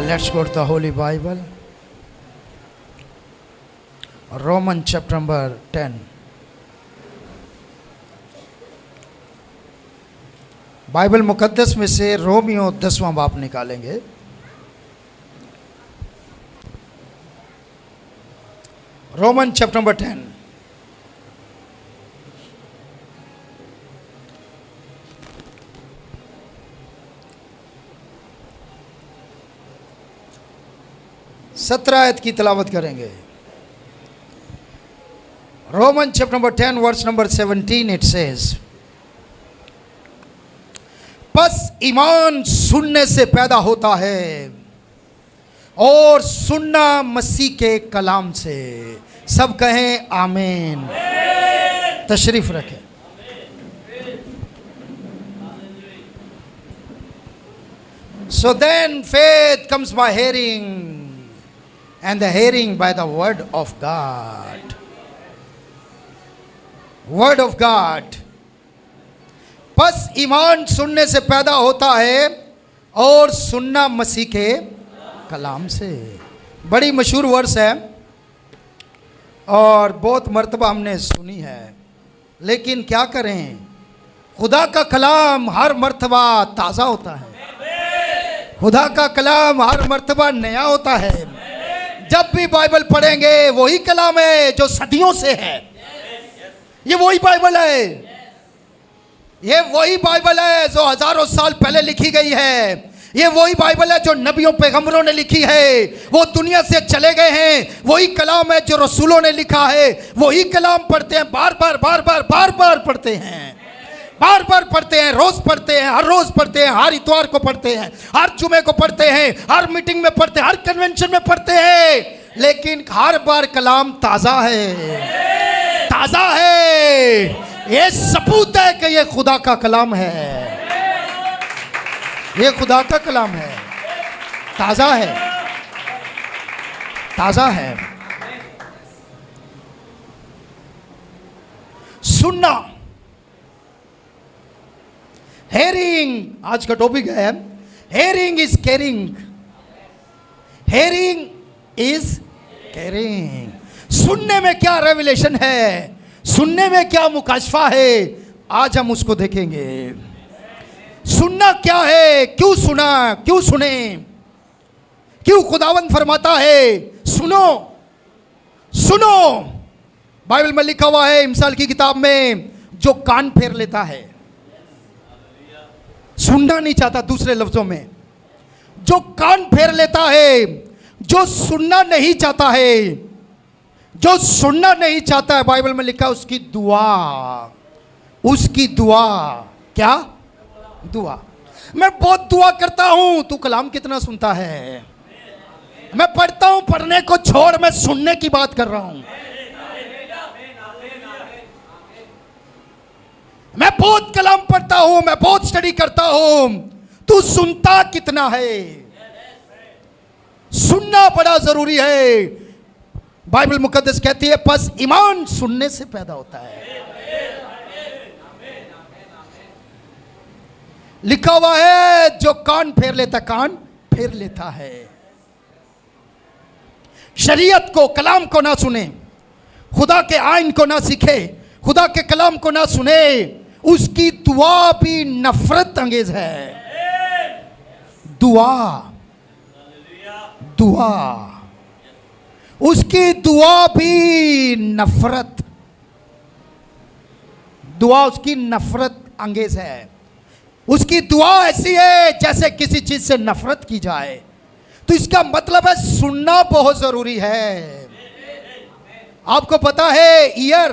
Let's go to the Holy Bible. Romans chapter number 10. Bible मुकद्दस में से रोमियो 10वां बाब निकालेंगे। Roman chapter number 10। सत्रह आयत की तलावत करेंगे। Roman chapter number 10 verse number 17 it says, बस ईमान सुनने से पैदा होता है और सुनना मसीह के कलाम से। सब कहें आमीन। तशरीफ रखें। So then faith comes by hearing, and the hearing by the word of God. Word of God. बस ईमान सुनने से पैदा होता है और सुनना मसीह के कलाम से। बड़ी मशहूर वर्स है और बहुत मर्तबा हमने सुनी है, लेकिन क्या करें, खुदा का कलाम हर मर्तबा ताज़ा होता है। खुदा का कलाम हर मर्तबा नया होता है। जब भी बाइबल पढ़ेंगे वही कलाम है जो सदियों से है। ये वही बाइबल है, ये वही बाइबल है जो हजारों साल पहले लिखी गई है। ये वही बाइबल है जो नबियों पैगंबरों ने लिखी है। वो दुनिया से चले गए हैं। वही कलाम है जो रसूलों ने लिखा है। वही कलाम पढ़ते हैं, बार बार पढ़ते हैं, बार बार पढ़ते हैं, रोज पढ़ते हैं, हर रोज पढ़ते हैं, हर इतवार को पढ़ते हैं, हर जुमे को पढ़ते हैं, हर मीटिंग में पढ़ते हैं, हर कन्वेंशन में पढ़ते हैं। लेकिन हर बार कलाम ताज़ा है, ताज़ा है। ये सबूत है कि ये खुदा का कलाम है। ये खुदा का कलाम है, ताज़ा है, ताज़ा है। सुनना, हेयरिंग आज का टॉपिक है। Hearing is caring, hearing is caring. सुनने में क्या रेवलेशन है, सुनने में क्या मुकाशफा है, आज हम उसको देखेंगे। सुनना क्या है, क्यों सुना, क्यों सुने, क्यों खुदावंद फरमाता है सुनो, सुनो। बाइबल में लिखा हुआ है मिसाल की किताब में, जो कान फेर लेता है, सुनना नहीं चाहता, दूसरे लफ्जों में जो कान फेर लेता है, जो सुनना नहीं चाहता है, जो सुनना नहीं चाहता है, बाइबल में लिखा है उसकी दुआ, उसकी दुआ क्या, दुआ। मैं बहुत दुआ करता हूं, तू कलाम कितना सुनता है। मैं पढ़ता हूं, पढ़ने को छोड़ मैं सुनने की बात कर रहा हूं। मैं बहुत कलाम पढ़ता हूं, मैं बहुत स्टडी करता हूं, तू सुनता कितना है। सुनना बड़ा जरूरी है। बाइबल मुकद्दस कहती है बस ईमान सुनने से पैदा होता है। लिखा हुआ है जो कान फेर लेता, कान फेर लेता है। शरीयत को, कलाम को ना सुने, खुदा के आइन को ना सीखे, खुदा के कलाम को ना सुने, उसकी दुआ भी नफरत अंगेज है। दुआ, दुआ, उसकी दुआ भी नफरत, दुआ उसकी नफरत अंगेज है। उसकी दुआ ऐसी है जैसे किसी चीज से नफरत की जाए। तो इसका मतलब है सुनना बहुत जरूरी है। आपको पता है ईयर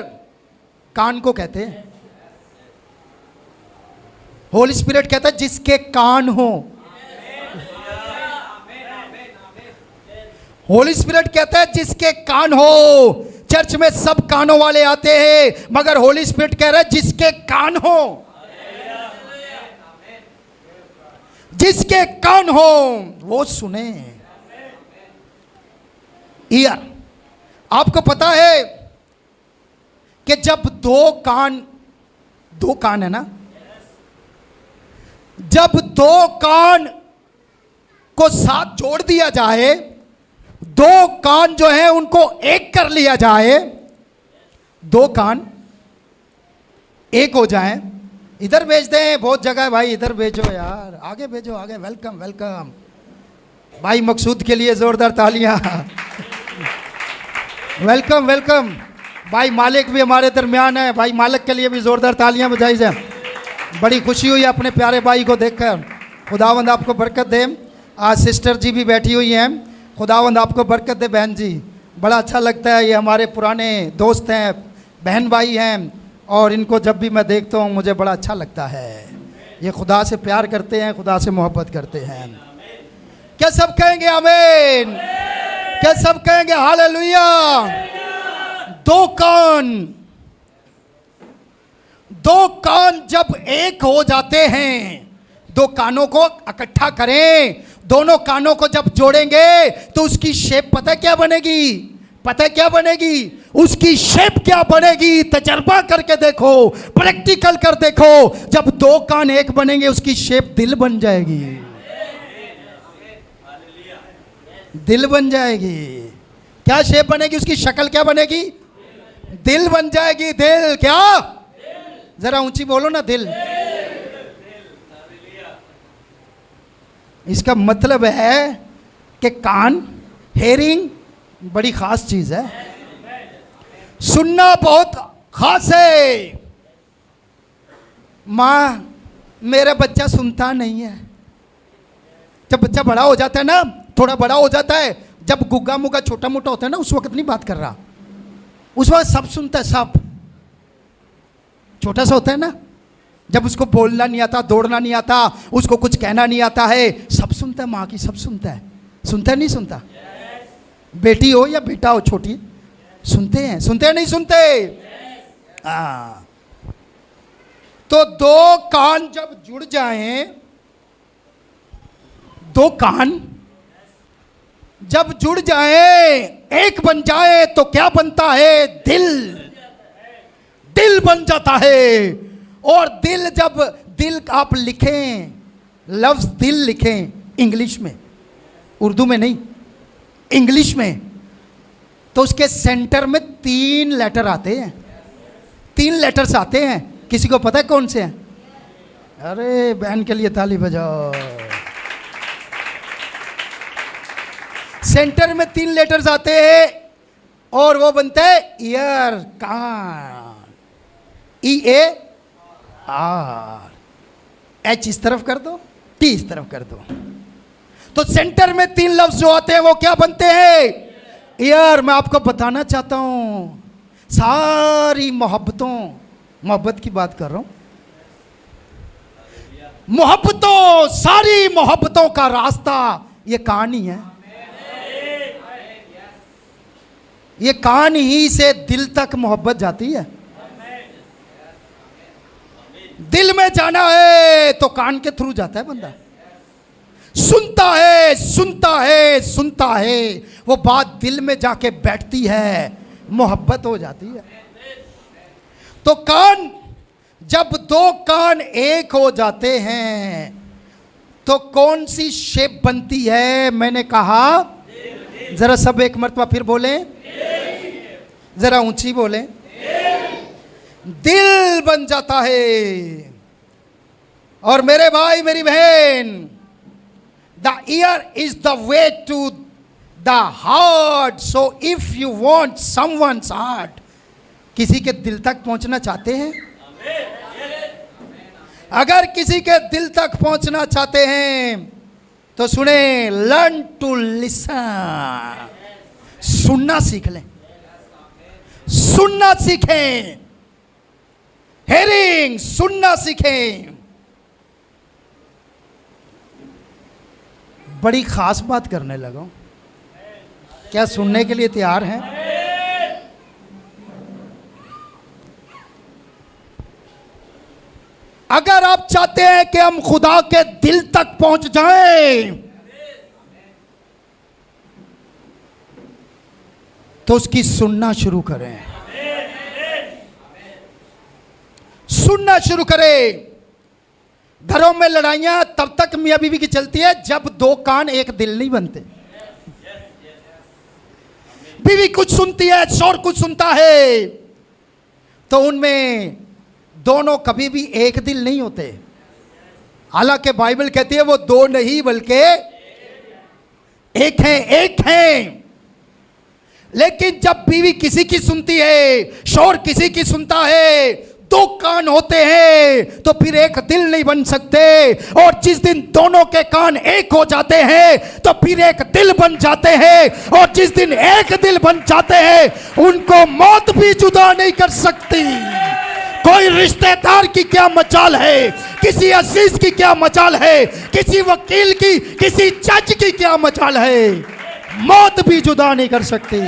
कान को कहते हैं। होली स्पिरिट कहता है जिसके कान हो। होली स्पिरिट कहता है जिसके कान हो। चर्च में सब कानों वाले आते हैं, मगर होली स्पिरिट कह रहा है जिसके कान हो, जिसके कान हो वो सुने। ईयर, आपको पता है कि जब दो कान है ना, जब दो कान को साथ जोड़ दिया जाए, दो कान जो है उनको एक कर लिया जाए, दो कान एक हो जाएं। इधर भेज दें, बहुत जगह है भाई, इधर भेजो यार, आगे भेजो, आगे। वेलकम वेलकम भाई मकसूद के लिए जोरदार तालियां। वेलकम वेलकम भाई मालिक भी हमारे दरमियान है, भाई मालिक के लिए भी जोरदार तालियां बजाई जाए। बड़ी खुशी हुई अपने प्यारे भाई को देखकर। खुदावंद आपको बरकत दे। आज सिस्टर जी भी बैठी हुई हैं, खुदावंद आपको बरकत दे बहन जी। बड़ा अच्छा लगता है, ये हमारे पुराने दोस्त हैं, बहन भाई हैं, और इनको जब भी मैं देखता हूँ मुझे बड़ा अच्छा लगता है। ये खुदा से प्यार करते हैं, खुदा से मोहब्बत करते हैं। क्या सब कहेंगे आमीन? क्या सब कहेंगे हालेलुया? दो कान जब एक हो जाते हैं, दो कानों को इकट्ठा करें, दोनों कानों को जब जोड़ेंगे तो उसकी शेप पता क्या बनेगी? पता क्या बनेगी? उसकी शेप क्या बनेगी? तजर्बा करके देखो, प्रैक्टिकल कर देखो। जब दो कान एक बनेंगे उसकी शेप दिल बन जाएगी, दिल बन जाएगी। क्या शेप बनेगी? उसकी शक्ल क्या बनेगी? दिल बन जाएगी। दिल क्या? जरा ऊंची बोलो ना, दिल। इसका मतलब है कि कान, हेयरिंग बड़ी खास चीज है, सुनना बहुत खास है। माँ मेरा बच्चा सुनता नहीं है। जब बच्चा बड़ा हो जाता है ना, थोड़ा बड़ा हो जाता है, जब गुग्गा मुग्गा छोटा मोटा होता है ना, उस वक्त नहीं बात कर रहा, उस वक्त सब सुनता है, सब। छोटा सा होता है ना, जब उसको बोलना नहीं आता, दौड़ना नहीं आता, उसको कुछ कहना नहीं आता है, सब सुनता है, माँ की सब सुनता है। सुनता है नहीं सुनता? बेटी हो या बेटा हो, छोटी, सुनते हैं, सुनते हैं नहीं सुनते? हाँ। तो दो कान जब जुड़ जाएं, दो कान जब जुड़ जाए, एक बन जाए, तो क्या बनता है? दिल। दिल बन जाता है। और दिल, जब दिल आप लिखें, लफ्ज दिल लिखें इंग्लिश में, उर्दू में नहीं, इंग्लिश में, तो उसके सेंटर में 3 लेटर आते हैं, 3 लेटर्स आते हैं। किसी को पता है कौन से हैं? अरे बहन के लिए ताली बजाओ। सेंटर में 3 लेटर्स आते हैं और वो बनता है ईयर, कान। EAR। H इस तरफ कर दो, T इस तरफ कर दो, तो सेंटर में 3 लफ्ज जो आते हैं वो क्या बनते हैं? ईयर। मैं आपको बताना चाहता हूं, सारी मोहब्बत की बात कर रहा हूं, सारी मोहब्बतों का रास्ता ये कान ही है। ये कान ही से दिल तक मोहब्बत जाती है। दिल में जाना है तो कान के थ्रू जाता है बंदा। सुनता है, सुनता है, सुनता है, वो बात दिल में जाके बैठती है, मोहब्बत हो जाती है। तो कान, जब 2 कान एक हो जाते हैं तो कौन सी शेप बनती है? मैंने कहा, जरा सब एक मर्तबा फिर बोले, जरा ऊंची बोले। दिल बन जाता है। और मेरे भाई मेरी बहन, the ear is the way to the heart. So if you want someone's heart, किसी के दिल तक पहुंचना चाहते हैं, अगर किसी के दिल तक पहुंचना चाहते हैं तो सुने, लर्न टू लिसन। सुनना सीख लें, सुनना सीखें, हेयरिंग, सुनना सीखें। बड़ी खास बात करने लगा। क्या सुनने के लिए तैयार हैं? अगर आप चाहते हैं कि हम खुदा के दिल तक पहुंच जाएं, तो उसकी सुनना शुरू करें, सुनना शुरू करें। घरों में लड़ाइयां तब तक मियां बीवी की चलती है जब दो कान एक दिल नहीं बनते। बीवी कुछ सुनती है, शौहर कुछ सुनता है, तो उनमें दोनों कभी भी एक दिल नहीं होते। हालांकि बाइबल कहती है वो दो नहीं बल्कि एक हैं, एक हैं। लेकिन जब बीवी किसी की सुनती है, शौहर किसी की सुनता है, दो कान होते हैं, तो फिर एक दिल नहीं बन सकते। और जिस दिन दोनों के कान एक हो जाते हैं तो फिर एक दिल बन जाते हैं। और जिस दिन एक दिल बन जाते हैं उनको मौत भी जुदा नहीं कर सकती। कोई रिश्तेदार की क्या मजाल है, किसी अजीज की क्या मजाल है, किसी वकील की, किसी जज की क्या मजाल है, मौत भी जुदा नहीं कर सकती।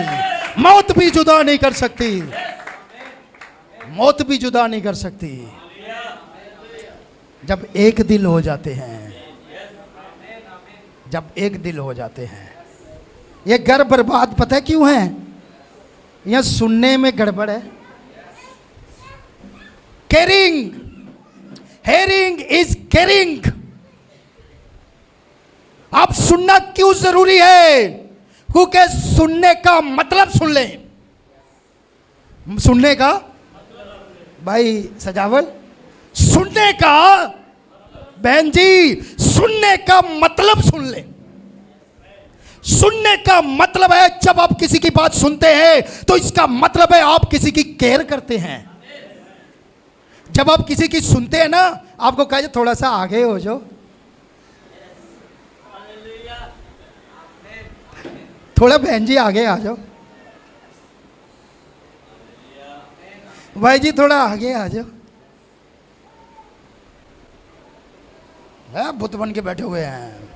मौत भी जुदा नहीं कर सकती। मौत भी जुदा नहीं कर सकती। जब एक दिल हो जाते हैं, जब एक दिल हो जाते हैं। ये घर बर्बाद पता है क्यों है? यह सुनने में गड़बड़ है। Caring, hearing is caring. आप सुनना क्यों जरूरी है? क्योंकि सुनने का मतलब सुन लें। सुनने का भाई सजावल, सुनने का बहन जी, सुनने का मतलब सुन ले। सुनने का मतलब है जब आप किसी की बात सुनते हैं तो इसका मतलब है आप किसी की केयर करते हैं। जब आप किसी की सुनते हैं ना, आपको कहे थोड़ा सा आगे हो जाओ, थोड़ा बहन जी आगे आ जाओ, भाई जी थोड़ा आगे आ जाओ। बुत बन के बैठे हुए हैं।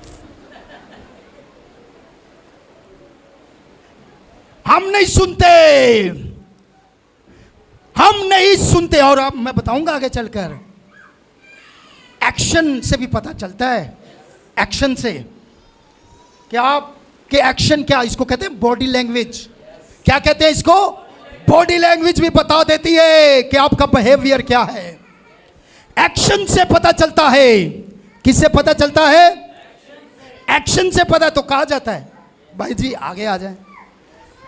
हम नहीं सुनते, हम नहीं सुनते। और अब मैं बताऊंगा आगे चलकर, एक्शन से भी पता चलता है। एक्शन से क्या आपके एक्शन क्या, इसको कहते हैं बॉडी लैंग्वेज। क्या कहते हैं इसको? बॉडी लैंग्वेज भी बता देती है कि आपका बिहेवियर क्या है। एक्शन से पता चलता है। किससे पता चलता है? एक्शन से पता। तो कहा जाता है भाई जी आगे आ जाए,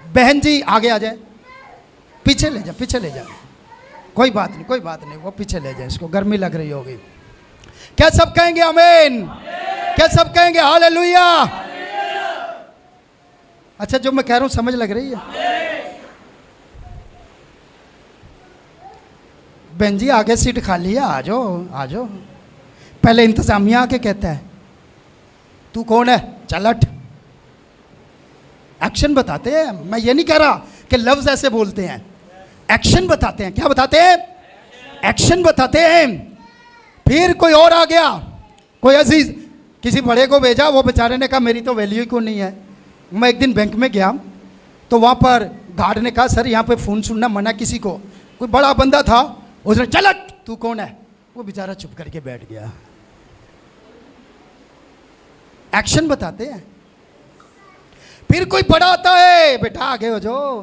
बहन जी आगे आ जाए, पीछे ले जा, पीछे ले जा, कोई बात नहीं, कोई बात नहीं, वो पीछे ले जाए, इसको गर्मी लग रही होगी। क्या सब कहेंगे आमीन? क्या सब कहेंगे हालेलुया? अच्छा, जो मैं कह रहा हूं समझ लग रही है? बहन जी आगे सीट खाली है, आ जाओ, आ जाओ। पहले इंतजामिया आके कहता है तू कौन है, चल हट। एक्शन बताते हैं। मैं ये नहीं कह रहा कि लफ्ज ऐसे बोलते हैं, एक्शन बताते हैं। क्या बताते हैं? एक्शन बताते हैं। फिर कोई और आ गया, कोई अजीज किसी बड़े को भेजा, वो बेचारे ने कहा मेरी तो वैल्यू क्यों नहीं है। मैं एक दिन बैंक में गया तो वहाँ पर गार्ड ने कहा सर यहाँ पे फ़ोन सुनना मना किसी को। कोई बड़ा बंदा था, उसने चल हट, तू कौन है। वो बेचारा चुप करके बैठ गया। एक्शन बताते हैं। फिर कोई बड़ा आता है, बेटा आगे हो जाओ,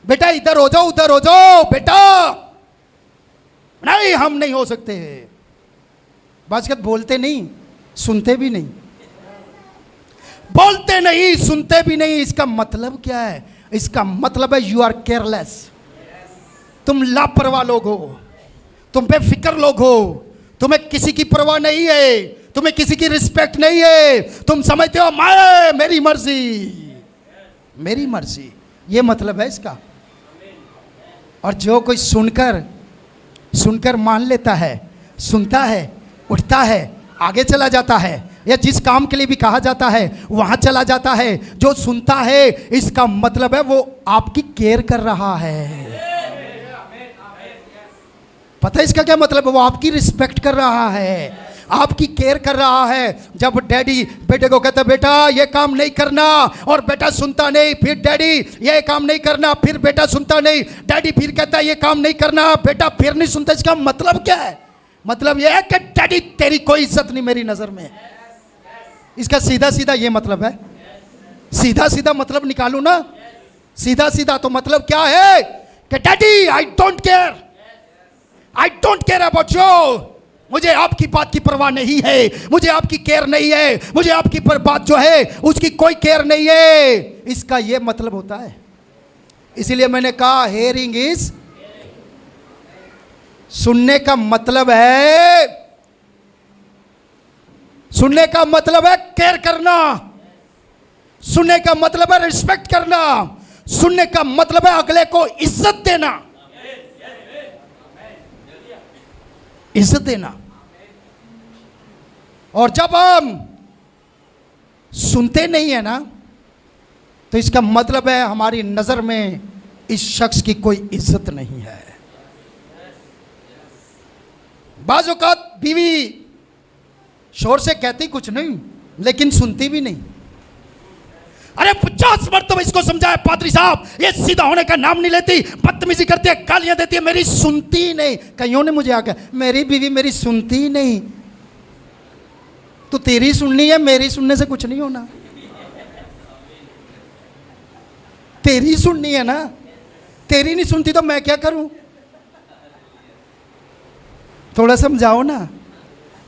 बेटा इधर हो जाओ, उधर हो जाओ, बेटा नहीं हम नहीं हो सकते। बात बोलते नहीं, सुनते भी नहीं। बोलते नहीं, सुनते भी नहीं। इसका मतलब क्या है? इसका मतलब है यू आर केयरलेस। तुम लापरवाह लोग हो, तुम बेफिक्र लोग हो, तुम्हें किसी की परवाह नहीं है, तुम्हें किसी की रिस्पेक्ट नहीं है। तुम समझते हो मैं, मेरी मर्जी, मेरी मर्जी, ये मतलब है इसका। और जो कोई सुनकर सुनकर मान लेता है, सुनता है, उठता है, आगे चला जाता है, या जिस काम के लिए भी कहा जाता है वहां चला जाता है, जो सुनता है, इसका मतलब है वो आपकी केयर कर रहा है। पता है इसका क्या मतलब है? वो आपकी रिस्पेक्ट कर रहा है, आपकी केयर कर रहा है। जब डैडी बेटे को कहता बेटा ये काम नहीं करना, और बेटा सुनता नहीं, फिर डैडी ये काम नहीं करना, फिर बेटा सुनता नहीं, डैडी फिर कहता ये काम नहीं करना, बेटा फिर नहीं सुनता। इसका मतलब क्या है? मतलब यह है कि डैडी तेरी कोई इज्जत नहीं मेरी नजर में। इसका सीधा सीधा ये मतलब है। सीधा सीधा मतलब निकालू ना, सीधा सीधा तो मतलब क्या है कि daddy I don't care, I don't care about you, मुझे आपकी बात की परवाह नहीं है, मुझे आपकी केयर नहीं है, मुझे आपकी बात जो है उसकी कोई केयर नहीं है। इसका यह मतलब होता है। इसीलिए मैंने कहा हेयरिंग इज, सुनने का मतलब है, सुनने का मतलब है केयर करना, सुनने का मतलब है रिस्पेक्ट करना, सुनने का मतलब है अगले को इज्जत देना, इज्जत देना। और जब हम सुनते नहीं है ना, तो इसका मतलब है हमारी नजर में इस शख्स की कोई इज्जत नहीं है। बाज़ औक़ात बीवी शोर से कहती कुछ नहीं, लेकिन सुनती भी नहीं। अरे 50 मरतबा इसको समझाया पादरी साहब, ये सीधा होने का नाम नहीं लेती, बदतमीजी करती है, गालियां देती है, मेरी सुनती नहीं। कईयों ने मुझे आकर, मेरी बीवी मेरी सुनती नहीं। तो तेरी सुननी है, मेरी सुनने से कुछ नहीं होना। तेरी सुननी है ना, तेरी नहीं सुनती तो मैं क्या करूं? थोड़ा समझाओ ना।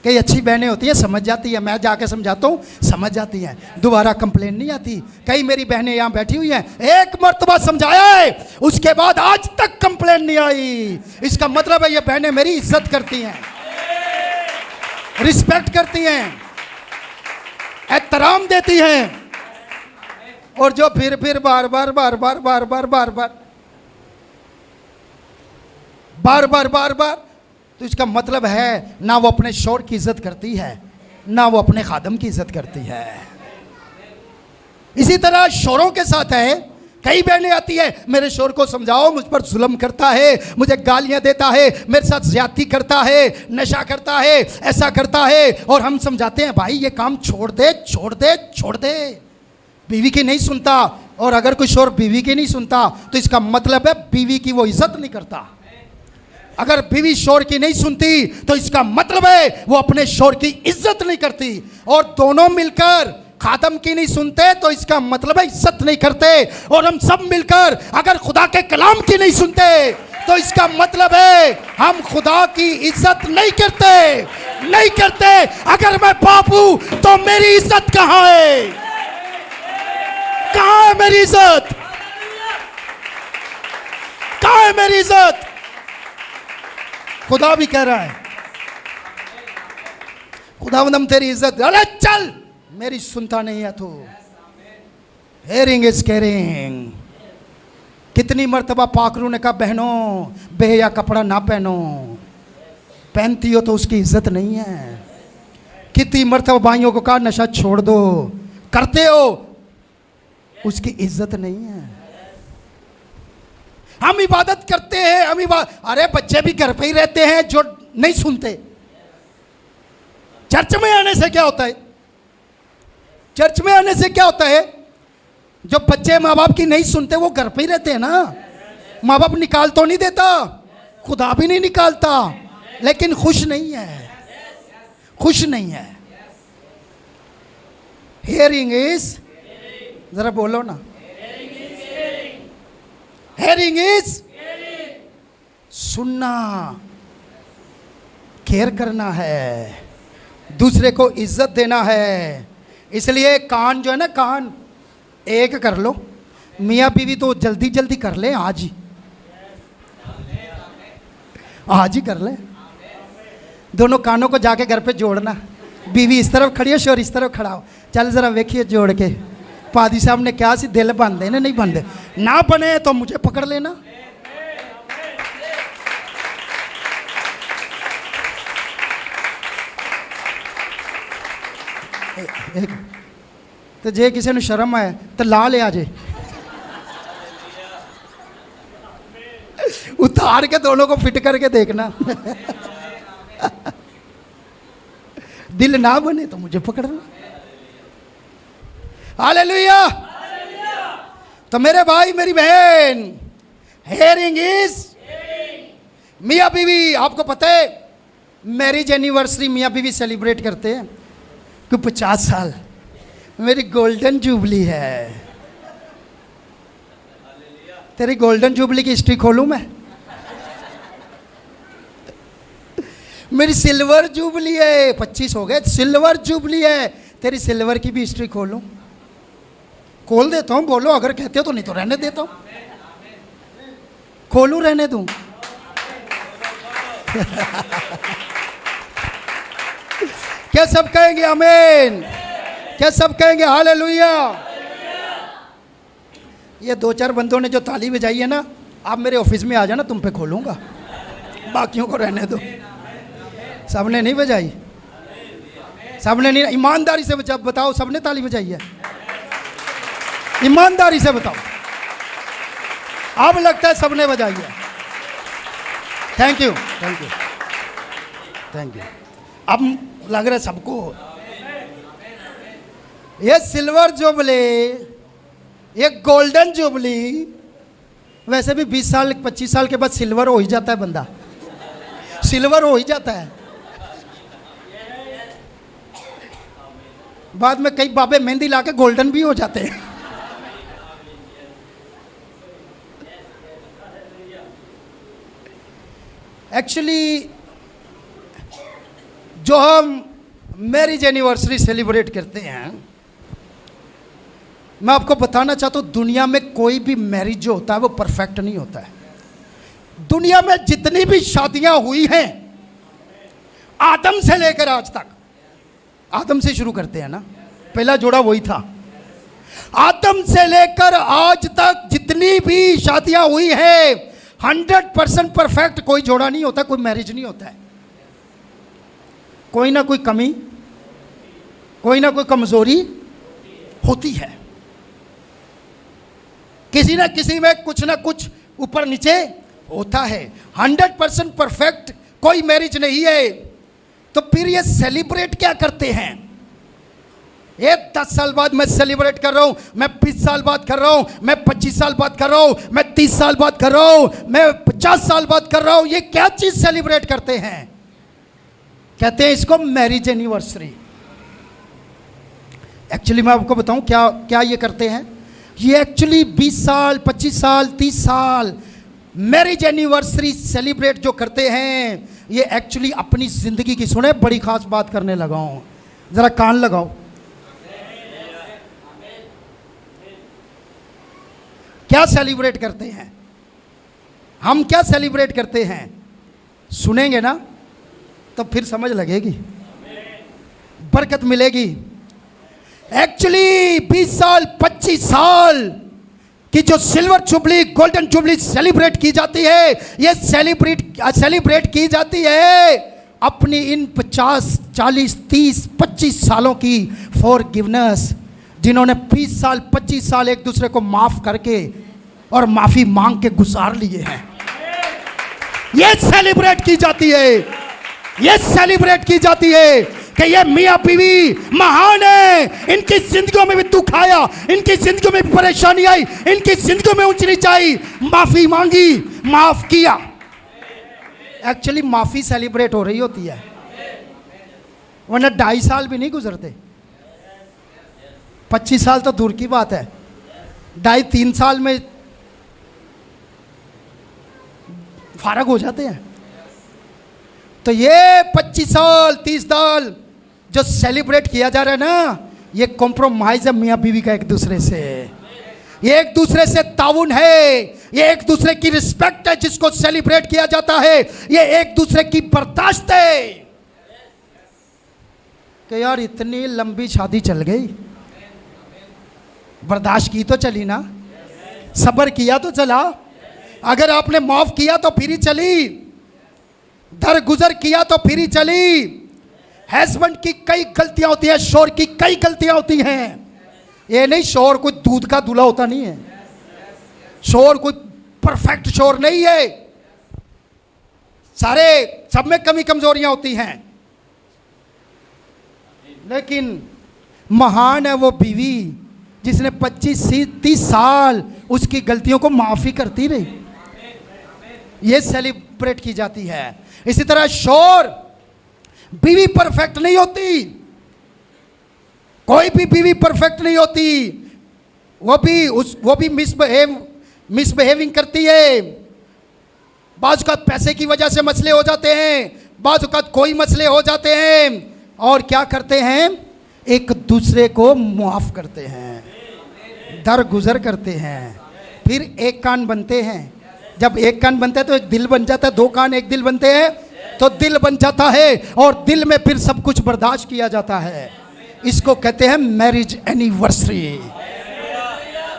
कई अच्छी बहनें होती हैं, समझ जाती है, मैं जाके समझाता हूँ, समझ जाती हैं, दोबारा कंप्लेन नहीं आती। कई मेरी बहनें यहाँ बैठी हुई हैं, एक मर्तबा समझाया है, उसके बाद आज तक कंप्लेन नहीं आई। इसका मतलब है ये बहनें मेरी इज्जत करती हैं, रिस्पेक्ट करती हैं, एहतराम देती हैं। और जो फिर बार बार बार बार बार बार बार बार बार बार बार बार, तो इसका मतलब है ना वो अपने शौहर की इज्जत करती है, ना वो अपने खादम की इज्जत करती है। इसी तरह शौहरों के साथ है। कई बहनें आती है, मेरे शौहर को समझाओ, मुझ पर जुल्म करता है, मुझे गालियां देता है, मेरे साथ ज्यादती करता है, नशा करता है, ऐसा करता है। और हम समझाते हैं भाई ये काम छोड़ दे छोड़ दे छोड़ दे। बीवी की नहीं सुनता, और अगर कोई शौहर बीवी की नहीं सुनता तो इसका मतलब है बीवी की वो इज्जत नहीं करता। अगर बीवी शौहर की नहीं सुनती तो इसका मतलब है वो अपने शौहर की इज्जत नहीं करती। और दोनों मिलकर खादम की नहीं सुनते तो इसका मतलब है इज्जत नहीं करते। और हम सब मिलकर अगर खुदा के कलाम की नहीं सुनते तो इसका मतलब है हम खुदा की इज्जत नहीं करते, नहीं करते। अगर मैं बाप हूं तो मेरी इज्जत कहां है? कहां है मेरी इज्जत? कहां है मेरी इज्जत? खुदा भी कह रहा है, खुदावंद तेरी इज्जत, अरे चल, मेरी सुनता नहीं है तू। Hearing is caring. कितनी मर्तबा पाकरू ने कहा बहनों बेहया कपड़ा ना पहनो, पहनती हो तो उसकी इज्जत नहीं है। कितनी मर्तबा भाइयों को कहा नशा छोड़ दो, करते हो, उसकी इज्जत नहीं है। हम इबादत करते हैं, हम अरे बच्चे भी घर पे ही रहते हैं जो नहीं सुनते। चर्च में आने से क्या होता है? चर्च में आने से क्या होता है? जो बच्चे माँ बाप की नहीं सुनते वो घर पे ही रहते हैं ना। माँ बाप निकाल तो नहीं देता, खुदा भी नहीं निकालता, लेकिन खुश नहीं है, खुश नहीं है। हियरिंग इज, जरा बोलो ना, हेयरिंग इज सुनना, केयर करना है, दूसरे को इज्जत देना है। इसलिए कान जो है ना, कान एक कर लो। मियाँ बीवी तो जल्दी जल्दी कर ले, आज ही, आज ही कर ले। दोनों कानों को जाके घर पे जोड़ना। बीवी इस तरफ खड़ी हो, शोर इस तरफ खड़ा हो, चल जरा देखिए जोड़ के पादी साहब ने क्या सी दिल बंदे ने, नहीं बंदे ना बने तो मुझे पकड़ लेना। एक तो जे किसी ने शर्म आए तो ला ले आजे, उतार के दोनों को फिट करके देखना। दिल ना बने तो मुझे पकड़ना। हालेलुया। तो मेरे भाई मेरी बहन, हेयरिंग इज, मियाँ बीवी, आपको पता है मैरिज एनिवर्सरी मियाँ बीवी सेलिब्रेट करते हैं कि 50 साल मेरी गोल्डन जुबली है। तेरी गोल्डन जुबली की हिस्ट्री खोलूं मैं? मेरी सिल्वर जुबली है, 25 हो गए, सिल्वर जुबली है। तेरी सिल्वर की भी हिस्ट्री खोलूं? खोल देता हूं, बोलो अगर कहते हो तो, नहीं तो रहने देता हूं। खोलूं रहने दूं? क्या सब कहेंगे आमीन? क्या सब कहेंगे हालेलुया? ये 2-4 बंदों ने जो ताली बजाई है ना, आप मेरे ऑफिस में आ जाना, तुम पे खोलूंगा, बाकियों को रहने दो। सबने नहीं बजाई, सबने नहीं, ईमानदारी से बताओ, सबने ताली बजाई है? ईमानदारी से बताओ। अब लगता है सबने बजाई है। Thank you, thank you, thank you. अब लग रहा है सबको। ये सिल्वर जुबली, ये गोल्डन जुबली, वैसे भी 20 साल 25 साल के बाद सिल्वर हो ही जाता है बंदा, सिल्वर हो ही जाता है। बाद में कई बाबे मेहंदी लाके गोल्डन भी हो जाते हैं। एक्चुअली जो हम मैरिज एनिवर्सरी सेलिब्रेट करते हैं, मैं आपको बताना चाहता हूं, दुनिया में कोई भी मैरिज जो होता है वो परफेक्ट नहीं होता है। दुनिया में जितनी भी शादियां हुई हैं, आदम से लेकर आज तक, आदम से शुरू करते हैं ना, पहला जोड़ा वही था। आदम से लेकर आज तक जितनी भी शादियां हुई हैं, 100% परफेक्ट कोई जोड़ा नहीं होता, कोई मैरिज नहीं होता है। कोई ना कोई कमी, कोई ना कोई कमजोरी होती है, किसी ना किसी में कुछ ना कुछ ऊपर नीचे होता है। 100% परफेक्ट कोई मैरिज नहीं है। तो फिर ये सेलिब्रेट क्या करते हैं? ये 10 साल बाद मैं सेलिब्रेट कर रहा हूं, मैं 20 साल बाद कर रहा हूं, मैं 25 साल बाद कर रहा हूं, मैं 30 साल बाद कर रहा हूं, मैं 50 साल बाद कर रहा हूं। ये क्या चीज सेलिब्रेट करते हैं? कहते हैं इसको मैरिज एनिवर्सरी। एक्चुअली मैं आपको बताऊं क्या क्या ये करते हैं। ये एक्चुअली 20 साल 25 साल 30 साल मैरिज एनिवर्सरी सेलिब्रेट जो करते हैं, ये एक्चुअली अपनी जिंदगी की, सुने बड़ी खास बात करने लगा हूं, जरा कान लगाओ। क्या सेलिब्रेट करते हैं हम? क्या सेलिब्रेट करते हैं? सुनेंगे ना तो फिर समझ लगेगी, बरकत मिलेगी। एक्चुअली 20 साल 25 साल की जो silver jubilee golden jubilee celebrate की जाती है, ये सेलिब्रेट की जाती है अपनी इन 50 40 30 25 सालों की फॉरगिवनेस, जिन्होंने 20 साल 25 साल एक दूसरे को माफ करके और माफी मांग के गुजार लिए हैं। ये सेलिब्रेट की जाती है, ये सेलिब्रेट की जाती है कि ये मियां बीवी महान है। इनकी जिंदगियों में भी दुख आया, इनकी जिंदगियों में भी परेशानी आई, इनकी जिंदगियों में ऊंच नीच आई, माफी मांगी, माफ किया। एक्चुअली माफी सेलिब्रेट हो रही होती है, वरना 2.5 साल भी नहीं गुजरते। 25 साल तो दूर की बात है, 2.5-3 साल में फारग हो जाते हैं। तो ये 25 साल 30 साल जो सेलिब्रेट किया जा रहा है ना, ये कॉम्प्रोमाइज है मियां बीवी का एक दूसरे से। ये एक दूसरे से ताउन है, ये एक दूसरे की रिस्पेक्ट है जिसको सेलिब्रेट किया जाता है। ये एक दूसरे की बर्दाश्त है कि यार इतनी लंबी शादी चल गई, बर्दाश्त की तो चली ना, सब्र किया तो चला, अगर आपने माफ किया तो फिर ही चली, दरगुजर किया तो फिर ही चली। हस्बैंड की कई गलतियां होती हैं, शोहर की कई गलतियां होती हैं। ये नहीं शोहर कोई दूध का दूल्हा होता नहीं है, शोहर कोई परफेक्ट शोहर नहीं है, सारे सब में कमी कमजोरियां होती हैं। लेकिन महान है वो बीवी जिसने 25-30 साल उसकी गलतियों को माफी करती रही, ये सेलिब्रेट की जाती है। इसी तरह शोहर, बीवी परफेक्ट नहीं होती, कोई भी बीवी परफेक्ट नहीं होती, वो भी मिसबिहेविंग करती है। बाज का पैसे की वजह से मसले हो जाते हैं, बाज़ औक़ात कोई मसले हो जाते हैं और क्या करते हैं, एक दूसरे को माफ़ करते हैं, दरगुजर करते हैं, फिर एक कान बनते हैं। जब एक कान बनता है तो एक दिल बन जाता है, दो कान एक दिल बनते हैं तो दिल बन जाता है, और दिल में फिर सब कुछ बर्दाश्त किया जाता है। इसको कहते हैं मैरिज एनिवर्सरी,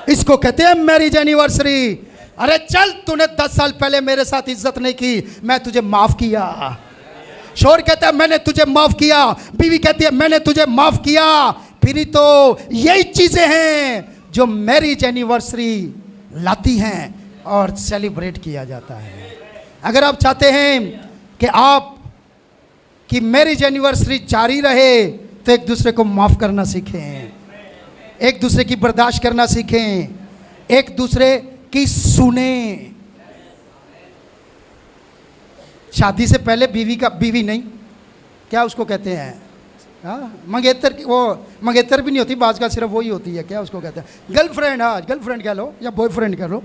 इसको कहते हैं मैरिज एनिवर्सरी। अरे चल, तूने 10 साल पहले मेरे साथ इज्जत नहीं की, मैं तुझे माफ किया। शोहर कहता है मैंने तुझे माफ किया, बीवी कहती है मैंने तुझे माफ किया। फिर तो यही चीजें हैं जो मैरिज एनिवर्सरी लाती हैं और सेलिब्रेट किया जाता है। अगर आप चाहते हैं कि आप की मैरिज एनिवर्सरी जारी रहे तो एक दूसरे को माफ़ करना सीखें, एक दूसरे की बर्दाश्त करना सीखें, एक दूसरे की सुने। शादी से पहले बीवी का, बीवी नहीं, क्या उसको कहते हैं, हाँ मंगेतर, वो मंगेतर भी नहीं होती बाज का, सिर्फ वही होती है, क्या उसको कहते हैं, गर्लफ्रेंड। हाँ गर्लफ्रेंड कह लो या बॉयफ्रेंड कह लो।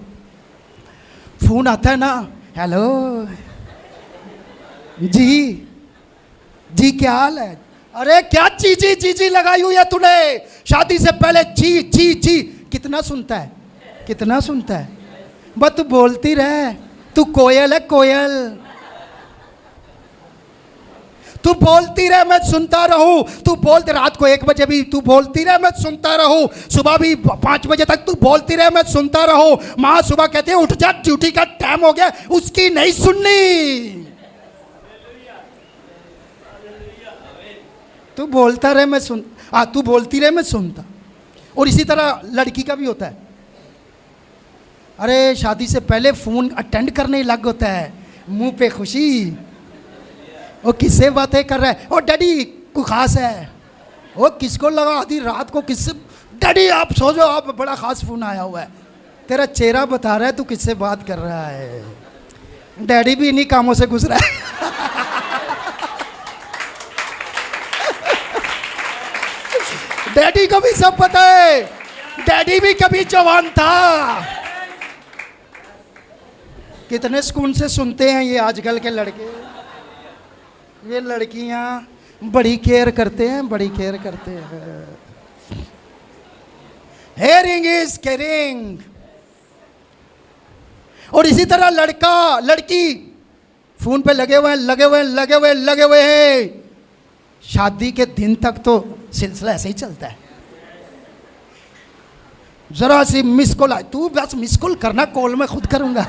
फोन आता है ना, हेलो जी, जी क्या हाल है, अरे क्या चीजी चीजी लगाई हुई है तूने, शादी से पहले जी जी जी। कितना सुनता है, कितना सुनता है, बस तू बोलती रहे, तू कोयल है कोयल, तू बोलती रहे मैं सुनता रहूं, तू बोलते, रात को 1 बजे भी तू बोलती रहे मैं सुनता रहूं, सुबह भी 5 बजे तक तू बोलती रहे मैं सुनता रहूं। माँ सुबह कहती है उठ जा, ड्यूटी का टाइम हो गया, उसकी नहीं सुननी, तू बोलता रहे मैं सुन, तू बोलती रहे मैं सुनता। और इसी तरह लड़की का भी होता है, अरे शादी से पहले फोन अटेंड करने लग होता है, मुंह पे खुशी, वो किससे बातें कर रहा है, ओ डैडी को खास है, वो किसको लगा आधी रात को, किससे, डैडी आप सो जाओ, आप बड़ा खास फोन आया हुआ है, तेरा चेहरा बता रहा है तू किससे बात कर रहा है। डैडी भी इन्हीं कामों से गुजरा है। डैडी को भी सब पता है, डैडी भी कभी जवान था। कितने सुकून से सुनते हैं ये आजकल के लड़के, ये लड़कियां बड़ी केयर करते हैं, बड़ी केयर करते हैं। Hearing is caring. और इसी तरह लड़का लड़की फोन पे लगे हुए हैं, लगे हुए हैं, लगे हुए लगे हुए हैं। शादी के दिन तक तो सिलसिला ऐसे ही चलता है, जरा सी मिस कॉल आए, तू बस मिस कॉल करना, कॉल मैं खुद करूंगा।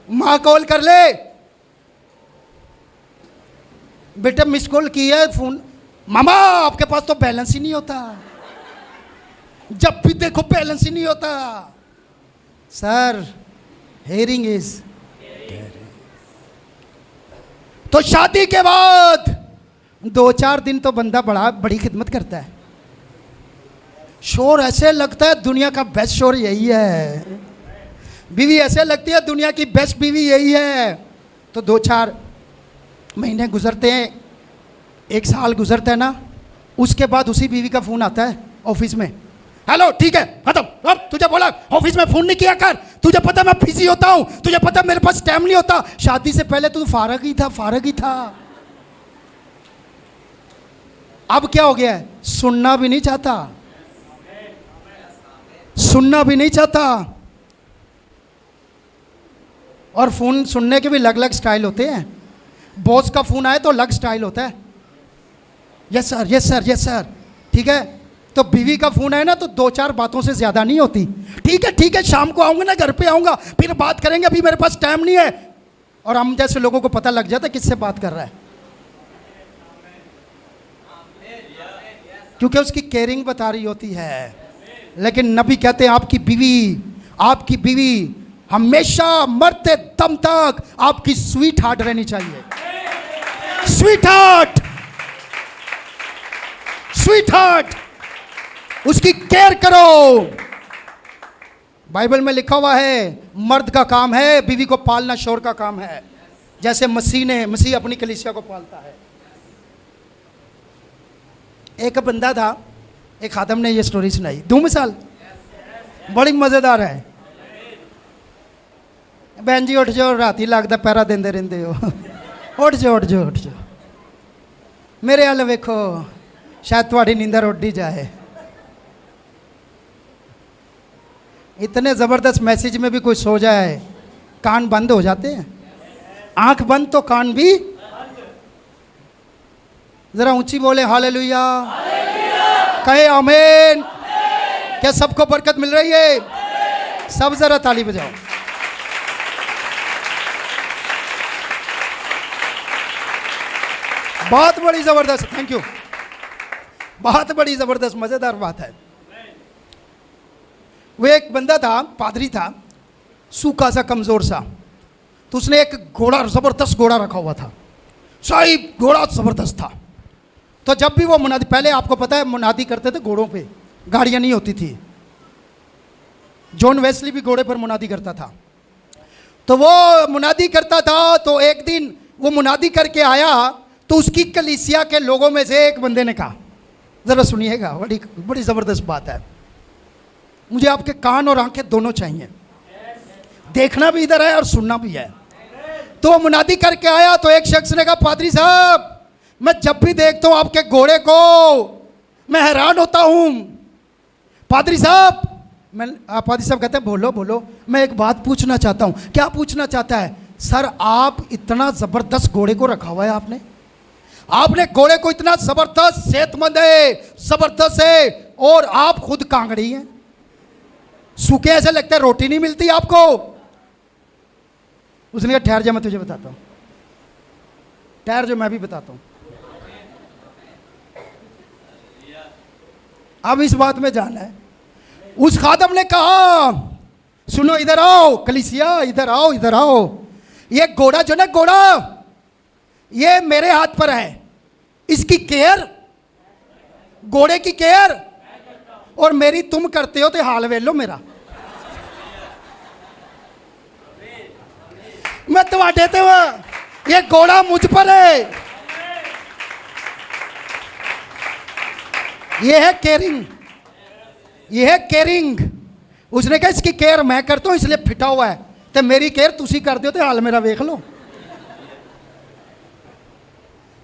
माँ कॉल कर ले, बेटा मिस कॉल की है, फोन, मामा आपके पास तो बैलेंस ही नहीं होता, जब भी देखो बैलेंस ही नहीं होता। सर हेयरिंग इज, तो शादी के बाद 2-4 दिन तो बंदा बड़ी खिदमत करता है, शोर ऐसे लगता है दुनिया का बेस्ट शोर यही है, बीवी ऐसे लगती है दुनिया की बेस्ट बीवी यही है। तो 2-4 महीने गुजरते हैं, 1 साल गुजरता है ना, उसके बाद उसी बीवी का फ़ोन आता है ऑफिस में, हेलो ठीक है खत्म, अब तुझे बोला ऑफिस में फ़ोन नहीं किया कर, तुझे पता मैं बिजी होता हूँ, तुझे पता मेरे पास टाइम नहीं होता, शादी से पहले तू फारग ही था, फारग ही था। अब क्या हो गया है, सुनना भी नहीं चाहता, सुनना भी नहीं चाहता। और फ़ोन सुनने के भी अलग अलग स्टाइल होते हैं, बॉस का फ़ोन आए तो अलग स्टाइल होता है, yes sir yes sir yes sir, ठीक है। तो बीवी का फ़ोन आए ना तो 2-4 बातों से ज़्यादा नहीं होती, ठीक है शाम को आऊँगा ना, घर पे आऊँगा, फिर बात करेंगे, अभी मेरे पास टाइम नहीं है। और हम जैसे लोगों को पता लग जाता है किससे बात कर रहा है, क्योंकि उसकी केयरिंग बता रही होती है। लेकिन नबी कहते हैं आपकी बीवी हमेशा मरते दम तक आपकी स्वीट हार्ट रहनी चाहिए, स्वीट हार्ट, स्वीट हार्ट, उसकी केयर करो। बाइबल में लिखा हुआ है मर्द का काम है बीवी को पालना, शोहर का काम है, जैसे मसीह अपनी कलीसिया को पालता है। एक बंदा था, एक खादम ने ये स्टोरी सुनाई, 2 मिसाल बड़ी मजेदार है। बहन जी उठ जाओ, रात ही लगता पैरा देंदे रहंदे हो। उठ जाओ उठ जाओ उठ जाओ, मेरे हल वेखो, शायद थोड़ी नींदर उड़ ही जाए। इतने ज़बरदस्त मैसेज में भी कोई सो जाए, कान बंद हो जाते हैं। आंख बंद तो कान भी। जरा ऊंची बोले हालेलुया, कहे आमीन। क्या सबको बरकत मिल रही है? सब जरा ताली बजाओ। बहुत बड़ी जबरदस्त, थैंक यू, बहुत बड़ी जबरदस्त मजेदार बात है। वो एक बंदा था, पादरी था, सूखा सा कमजोर सा, तो उसने एक घोड़ा, जबरदस्त घोड़ा रखा हुआ था, सही घोड़ा जबरदस्त था। तो जब भी वो मुनादी, पहले आपको पता है मुनादी करते थे घोड़ों पे, गाड़ियां नहीं होती थी। जॉन वेस्ली भी घोड़े पर मुनादी करता था। तो वो मुनादी करता था, तो एक दिन वो मुनादी करके आया, तो उसकी कलीसिया के लोगों में से एक बंदे ने कहा, जरा सुनिएगा, बड़ी बड़ी जबरदस्त बात है, मुझे आपके कान और आंखें दोनों चाहिए, देखना भी इधर है और सुनना भी है। तो वो मुनादी करके आया, तो एक शख्स ने कहा, पादरी साहब, मैं जब भी देखता हूं आपके घोड़े को मैं हैरान होता हूं। पादरी साहब, पादरी साहब कहते हैं, बोलो बोलो, मैं एक बात पूछना चाहता हूं। क्या पूछना चाहता है? सर, आप इतना जबरदस्त घोड़े को रखा हुआ है, आपने घोड़े को इतना जबरदस्त, सेहतमंद है, जबरदस्त है, और आप खुद कांगड़ी हैं, सूखे ऐसे लगता है, रोटी नहीं मिलती आपको। उसने कहा, ठहर जा, मैं तुझे बताता हूं, ठहर जो, मैं भी बताता हूं। अब इस बात में जाना है। उस खादम ने कहा, सुनो, इधर आओ कलीसिया, इधर आओ, इधर आओ, ये घोड़ा जो ना, घोड़ा ये मेरे हाथ पर है, इसकी केयर, घोड़े की केयर, और मेरी तुम करते हो, तो हाल वे लो मेरा। मैं तुम्हारे ते ये घोड़ा मुझ पर है। ये है केयरिंग, ये है केयरिंग। उसने कहा, इसकी केयर मैं करता हूं, इसलिए फिटा हुआ है, तो मेरी केयर तुसी कर दो, तो हाल मेरा देख लो।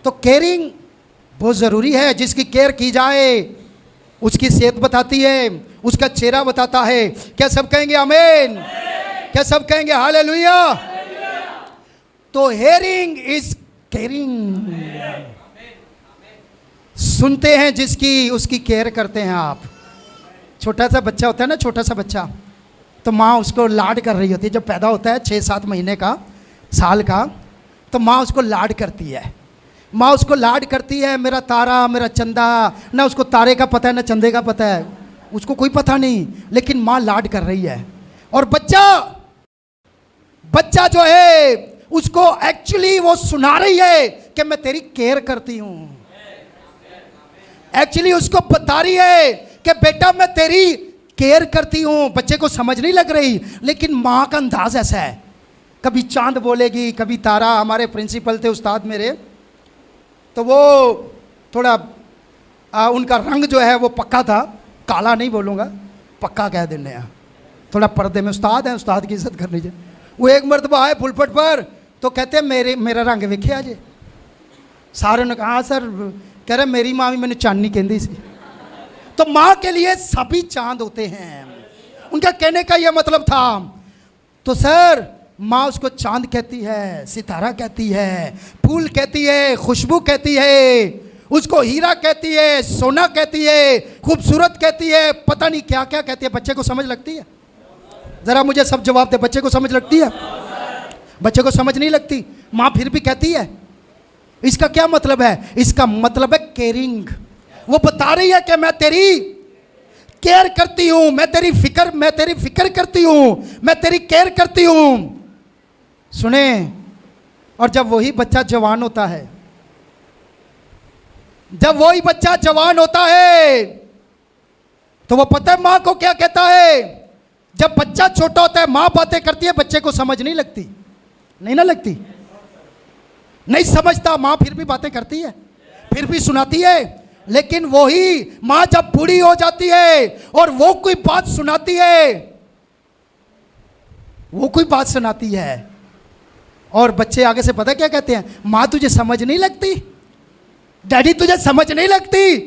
तो केयरिंग बहुत ज़रूरी है। जिसकी केयर की जाए उसकी सेहत बताती है, उसका चेहरा बताता है। क्या सब कहेंगे आमीन? क्या सब कहेंगे हालेलुया? तो हेयरिंग इज केयरिंग। सुनते हैं जिसकी, उसकी केयर करते हैं आप। छोटा सा बच्चा होता है ना, छोटा सा बच्चा, तो माँ उसको लाड कर रही होती है। जब पैदा होता है 6-7 महीने का, साल का, तो माँ उसको लाड करती है। माँ उसको लाड करती है, मेरा तारा, मेरा चंदा। ना उसको तारे का पता है, ना चंदे का पता है, उसको कोई पता नहीं, लेकिन माँ लाड कर रही है। और बच्चा जो है, उसको एक्चुअली वो सुना रही है कि मैं तेरी केयर करती हूँ। एक्चुअली उसको बता रही है कि बेटा मैं तेरी केयर करती हूँ। बच्चे को समझ नहीं लग रही, लेकिन माँ का अंदाज ऐसा है। कभी चांद बोलेगी, कभी तारा। हमारे प्रिंसिपल थे उस्ताद मेरे, तो वो थोड़ा उनका रंग जो है वो पक्का था, काला नहीं बोलूँगा, पक्का कह देने हैं, थोड़ा पर्दे में। उस्ताद हैं, उस्ताद की इज्जत करनी चाहिए। वो एक मरतबा आए पुलपट पर, तो कहते हैं मेरा रंग वेखे आज। सारे ने कहा, सर, कह रहे मेरी माँ भी मैंने चांदनी कहती सी। तो माँ के लिए सभी चांद होते हैं, उनका कहने का यह मतलब था। तो सर, माँ उसको चांद कहती है, सितारा कहती है, फूल कहती है, खुशबू कहती है, उसको हीरा कहती है, सोना कहती है, खूबसूरत कहती है, पता नहीं क्या क्या कहती है। बच्चे को समझ लगती है? जरा मुझे सब जवाब दे, बच्चे को समझ लगती है? बच्चे को समझ नहीं लगती, माँ फिर भी कहती है। इसका क्या मतलब है? इसका मतलब है केयरिंग। वो बता रही है कि मैं तेरी केयर करती हूं, मैं तेरी फिक्र करती हूं, मैं तेरी केयर करती हूं। सुने, और जब वही बच्चा जवान होता है, जब वही बच्चा जवान होता है, तो वो पता है माँ को क्या कहता है? जब बच्चा छोटा होता है, माँ बातें करती है, बच्चे को समझ नहीं लगती, नहीं ना लगती, नहीं समझता। माँ फिर भी बातें करती है, फिर भी सुनाती है। लेकिन वही माँ जब बूढ़ी हो जाती है और वो कोई बात सुनाती है, वो कोई बात सुनाती है। और बच्चे आगे से पता क्या कहते हैं, माँ तुझे समझ नहीं लगती, डैडी तुझे समझ नहीं लगती,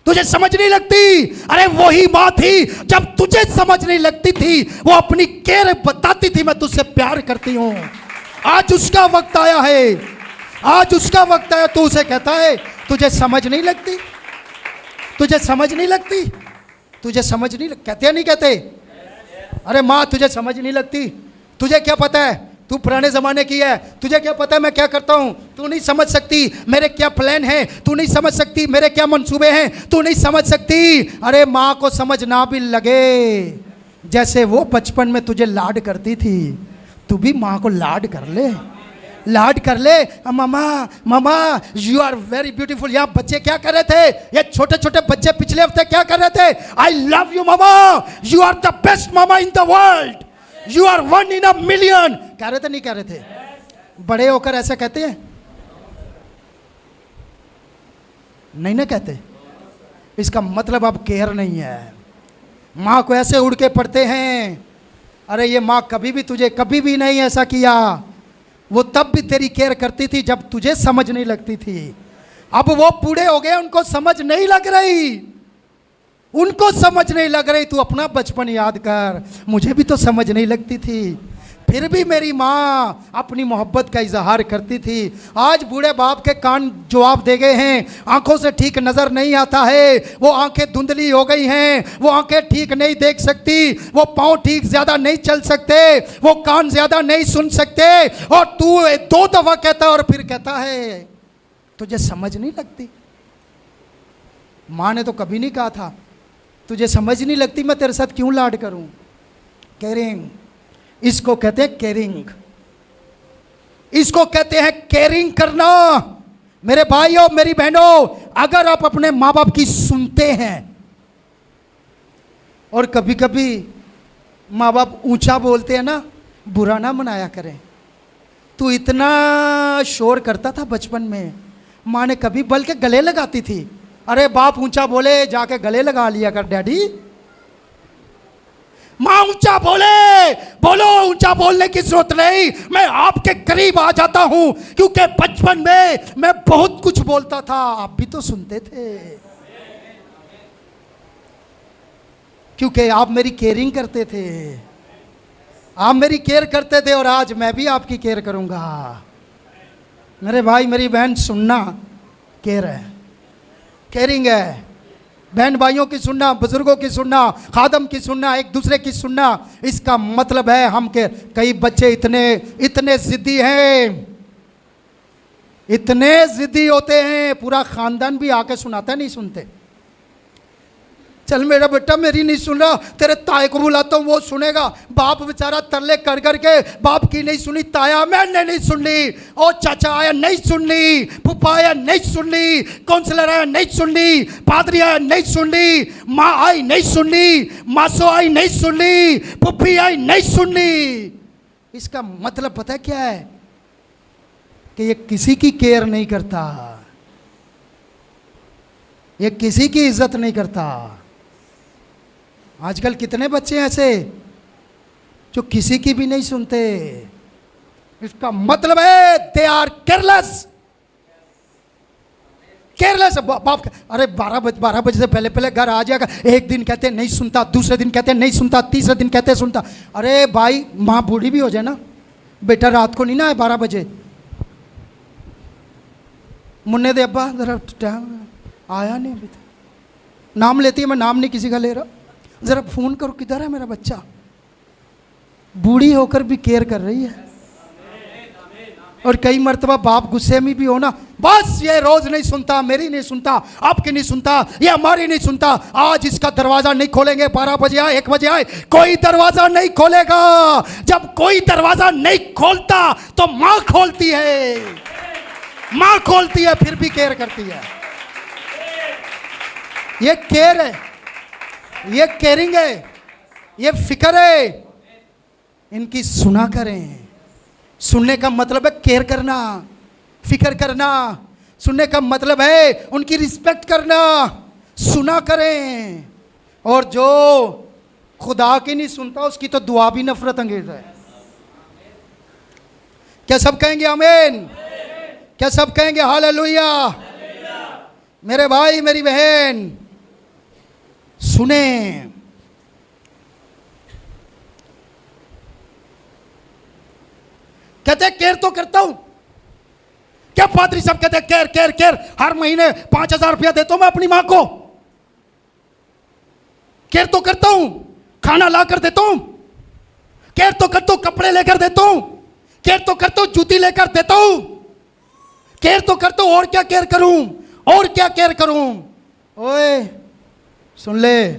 तुझे समझ नहीं लगती। अरे वही माँ थी जब तुझे समझ नहीं लगती थी, वो अपनी केयर बताती थी मैं तुझसे प्यार करती हूँ। आज उसका वक्त आया है, आज उसका वक्त आया, तू उसे कहता है तुझे समझ नहीं लगती, तुझे समझ नहीं लगती, तुझे समझ नहीं कहते या नहीं कहते? अरे माँ तुझे समझ नहीं लगती, तुझे क्या पता है, तू पुराने ज़माने की है, तुझे क्या पता है मैं क्या करता हूँ, तू नहीं समझ सकती मेरे क्या प्लान है, तू नहीं समझ सकती मेरे क्या मंसूबे हैं, तू नहीं समझ सकती। अरे माँ को समझ ना भी लगे, जैसे वो बचपन में तुझे लाड करती थी, तू भी माँ को लाड कर ले, लाड कर ले। मामा मामा यू आर वेरी ब्यूटीफुल। यहाँ बच्चे क्या कर रहे थे, ये छोटे छोटे बच्चे पिछले हफ्ते क्या कर रहे थे, I love you mama, you are the best mama in the world, you are one in a million. कह रहे थे नहीं कह रहे थे? बड़े होकर ऐसा कहते हैं? नहीं ना कहते। इसका मतलब अब केयर नहीं है। माँ को ऐसे उड़ के पड़ते हैं। अरे ये माँ कभी भी तुझे कभी भी नहीं ऐसा किया, वो तब भी तेरी केयर करती थी जब तुझे समझ नहीं लगती थी। अब वो बूढ़े हो गए, उनको समझ नहीं लग रही, उनको समझ नहीं लग रही। तू अपना बचपन याद कर, मुझे भी तो समझ नहीं लगती थी, फिर भी मेरी माँ अपनी मोहब्बत का इजहार करती थी। आज बूढ़े बाप के कान जवाब दे गए हैं, आंखों से ठीक नज़र नहीं आता है, वो आंखें धुंधली हो गई हैं, वो आंखें ठीक नहीं देख सकती, वो पाँव ठीक ज़्यादा नहीं चल सकते, वो कान ज़्यादा नहीं सुन सकते। और तू 2 दफ़ा कहता है और फिर कहता है तुझे समझ नहीं लगती। माँ ने तो कभी नहीं कहा था तुझे समझ नहीं लगती, मैं तेरे साथ क्यों लाड करूं। केयरिंग, इसको कहते हैं केयरिंग, इसको कहते हैं केयरिंग करना। मेरे भाइयों मेरी बहनों, अगर आप अपने माँ बाप की सुनते हैं, और कभी कभी माँ बाप ऊंचा बोलते हैं ना, बुरा ना मनाया करें। तू इतना शोर करता था बचपन में, माँ ने कभी बल्कि गले लगाती थी। अरे बाप ऊंचा बोले जाके गले लगा लिया कर डैडी। माँ ऊंचा बोले, बोलो, ऊंचा बोलने की जरूरत नहीं, मैं आपके करीब आ जाता हूं, क्योंकि बचपन में मैं बहुत कुछ बोलता था, आप भी तो सुनते थे, क्योंकि आप मेरी केयरिंग करते थे, आप मेरी केयर करते थे, और आज मैं भी आपकी केयर करूंगा। मेरे भाई मेरी बहन, सुनना केयर है, केयरिंग है। बहन भाइयों की सुनना, बुजुर्गों की सुनना, खादम की सुनना, एक दूसरे की सुनना। इसका मतलब है हम के कई बच्चे इतने जिद्दी हैं, इतने जिद्दी होते हैं, पूरा खानदान भी आके सुनाता है, नहीं सुनते। चल मेरा बेटा मेरी नहीं सुन रहा, तेरे ताए को बुलाता हूँ वो सुनेगा। बाप बेचारा तरले कर करके बाप की नहीं सुनी, ताया मैंने नहीं सुननी, ओ चाचा आया नहीं सुननी, फूफा आया नहीं सुननी, काउंसलर आया नहीं सुननी, पादरी आया नहीं सुननी, माँ आई नहीं सुननी, मासो आई नहीं सुननी, फुफ्फी आई नहीं सुननी। इसका मतलब पता है क्या है, कि ये किसी की केयर नहीं करता, ये किसी की इज्जत नहीं करता। आजकल कितने बच्चे ऐसे जो किसी की भी नहीं सुनते। इसका मतलब है दे आर केयरलेस, केयरलेस। बाप अरे 12 बजे से पहले घर आ जाएगा, एक दिन कहते नहीं सुनता, दूसरे दिन कहते नहीं सुनता, तीसरे दिन कहते सुनता। अरे भाई माँ बूढ़ी भी हो जाए ना, बेटा रात को नहीं ना आए 12 बजे, मुन्ने दे अब्बा जरा टाइम आया नहीं अभी तक, नाम लेती है, मैं नाम नहीं किसी का ले रहा, जरा फोन करो किधर है मेरा बच्चा। बूढ़ी होकर भी केयर कर रही है। और कई मर्तबा बाप गुस्से में भी हो ना, बस ये रोज नहीं सुनता, मेरी नहीं सुनता, आपकी नहीं सुनता, ये हमारी नहीं सुनता, आज इसका दरवाजा नहीं खोलेंगे, 12 बजे आए 1 बजे आए, कोई दरवाजा नहीं खोलेगा। जब कोई दरवाजा नहीं खोलता तो माँ खोलती है, माँ खोलती है, फिर भी केयर करती है। ये केयर है, ये केयरिंग है, ये फिक्र है। इनकी सुना करें। सुनने का मतलब है केयर करना, फिक्र करना। सुनने का मतलब है उनकी रिस्पेक्ट करना। सुना करें। और जो खुदा की नहीं सुनता उसकी तो दुआ भी नफरत अंगेज है। क्या सब कहेंगे आमीन? क्या सब कहेंगे हालेलुया? मेरे भाई मेरी बहन सुने, कहते केयर तो करता हूं। क्या पादरी सब कहते केयर केयर केयर, हर महीने 5,000 रुपया देता हूं मैं अपनी मां को। केयर तो करता हूं, खाना ला कर देता हूं, केयर तो करता हूं, कपड़े लेकर देता हूं, केयर तो करता हूं, जूती लेकर देता हूं, केयर तो करता हूं। और क्या केयर करूं, और क्या केयर करूं? ओए सुन ले,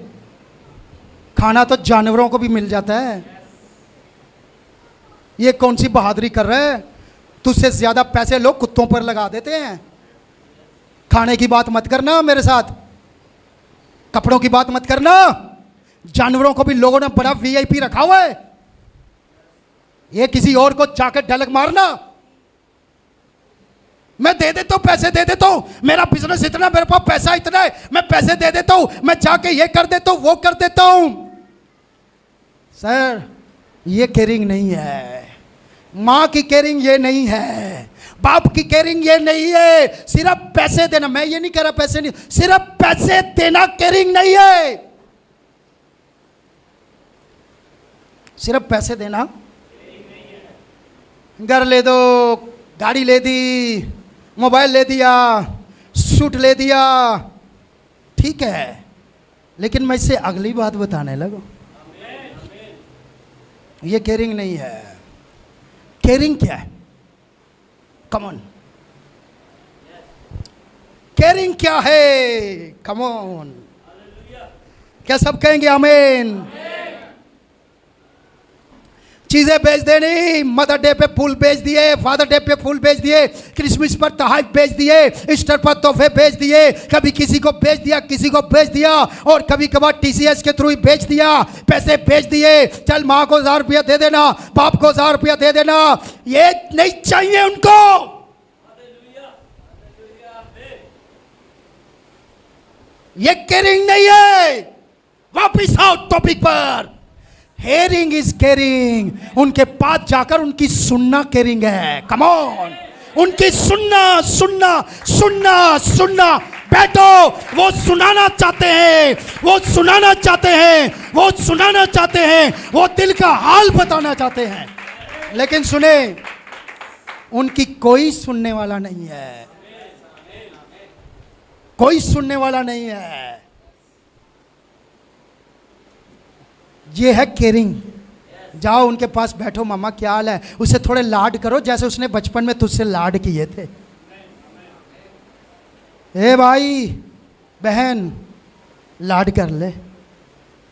खाना तो जानवरों को भी मिल जाता है। ये कौन सी बहादुरी कर रहे हैं? तुझसे ज्यादा पैसे लोग कुत्तों पर लगा देते हैं। खाने की बात मत करना मेरे साथ, कपड़ों की बात मत करना। जानवरों को भी लोगों ने बड़ा वीआईपी रखा हुआ है। ये किसी और को जाकर डलक मारना। मैं दे देता हूं, पैसे दे देता हूं, मेरा बिजनेस इतना, मेरे पास पैसा इतना है, मैं पैसे दे देता हूं, मैं जाके ये कर देता हूं, वो कर देता हूं। सर ये केयरिंग नहीं है। मां की केयरिंग ये नहीं है, बाप की केयरिंग ये नहीं है। सिर्फ पैसे देना, मैं ये नहीं कह रहा पैसे नहीं, सिर्फ पैसे देना केयरिंग नहीं है। सिर्फ पैसे देना, घर ले दो, गाड़ी ले दी, मोबाइल ले दिया, सूट ले दिया, ठीक है, लेकिन मैं इससे अगली बात बताने लगूं, ये केयरिंग नहीं है। केयरिंग क्या है? कम ऑन, केयरिंग क्या है? कम ऑन, क्या सब कहेंगे आमीन? चीजें बेच देनी, मदर डे पे फूल बेच दिए, फादर डे पे फूल बेच दिए, क्रिसमस पर तोहफे बेच दिए, ईस्टर पर तोहफे बेच दिए, कभी किसी को बेच दिया, किसी को बेच दिया, और कभी कभार टीसीएस के थ्रू ही बेच दिया, पैसे बेच दिए। चल माँ को 1,000 रुपया दे देना, बाप को 1,000 रुपया दे देना, ये नहीं चाहिए उनको। ये केयरिंग नहीं है। वापिस आओ टॉपिक पर। Hearing is caring. उनके पास जाकर उनकी सुनना केयरिंग है। कम ऑन, उनकी सुनना सुनना सुनना सुनना। बैठो, वो सुनाना चाहते हैं, वो सुनाना चाहते हैं, वो सुनाना चाहते हैं, वो दिल का हाल बताना चाहते हैं, लेकिन सुने, उनकी कोई सुनने वाला नहीं है, कोई सुनने वाला नहीं है। ये है केयरिंग। जाओ उनके पास बैठो, मामा क्या हाल है, उससे थोड़े लाड करो जैसे उसने बचपन में तुझसे लाड किए थे। ए भाई बहन, लाड कर ले।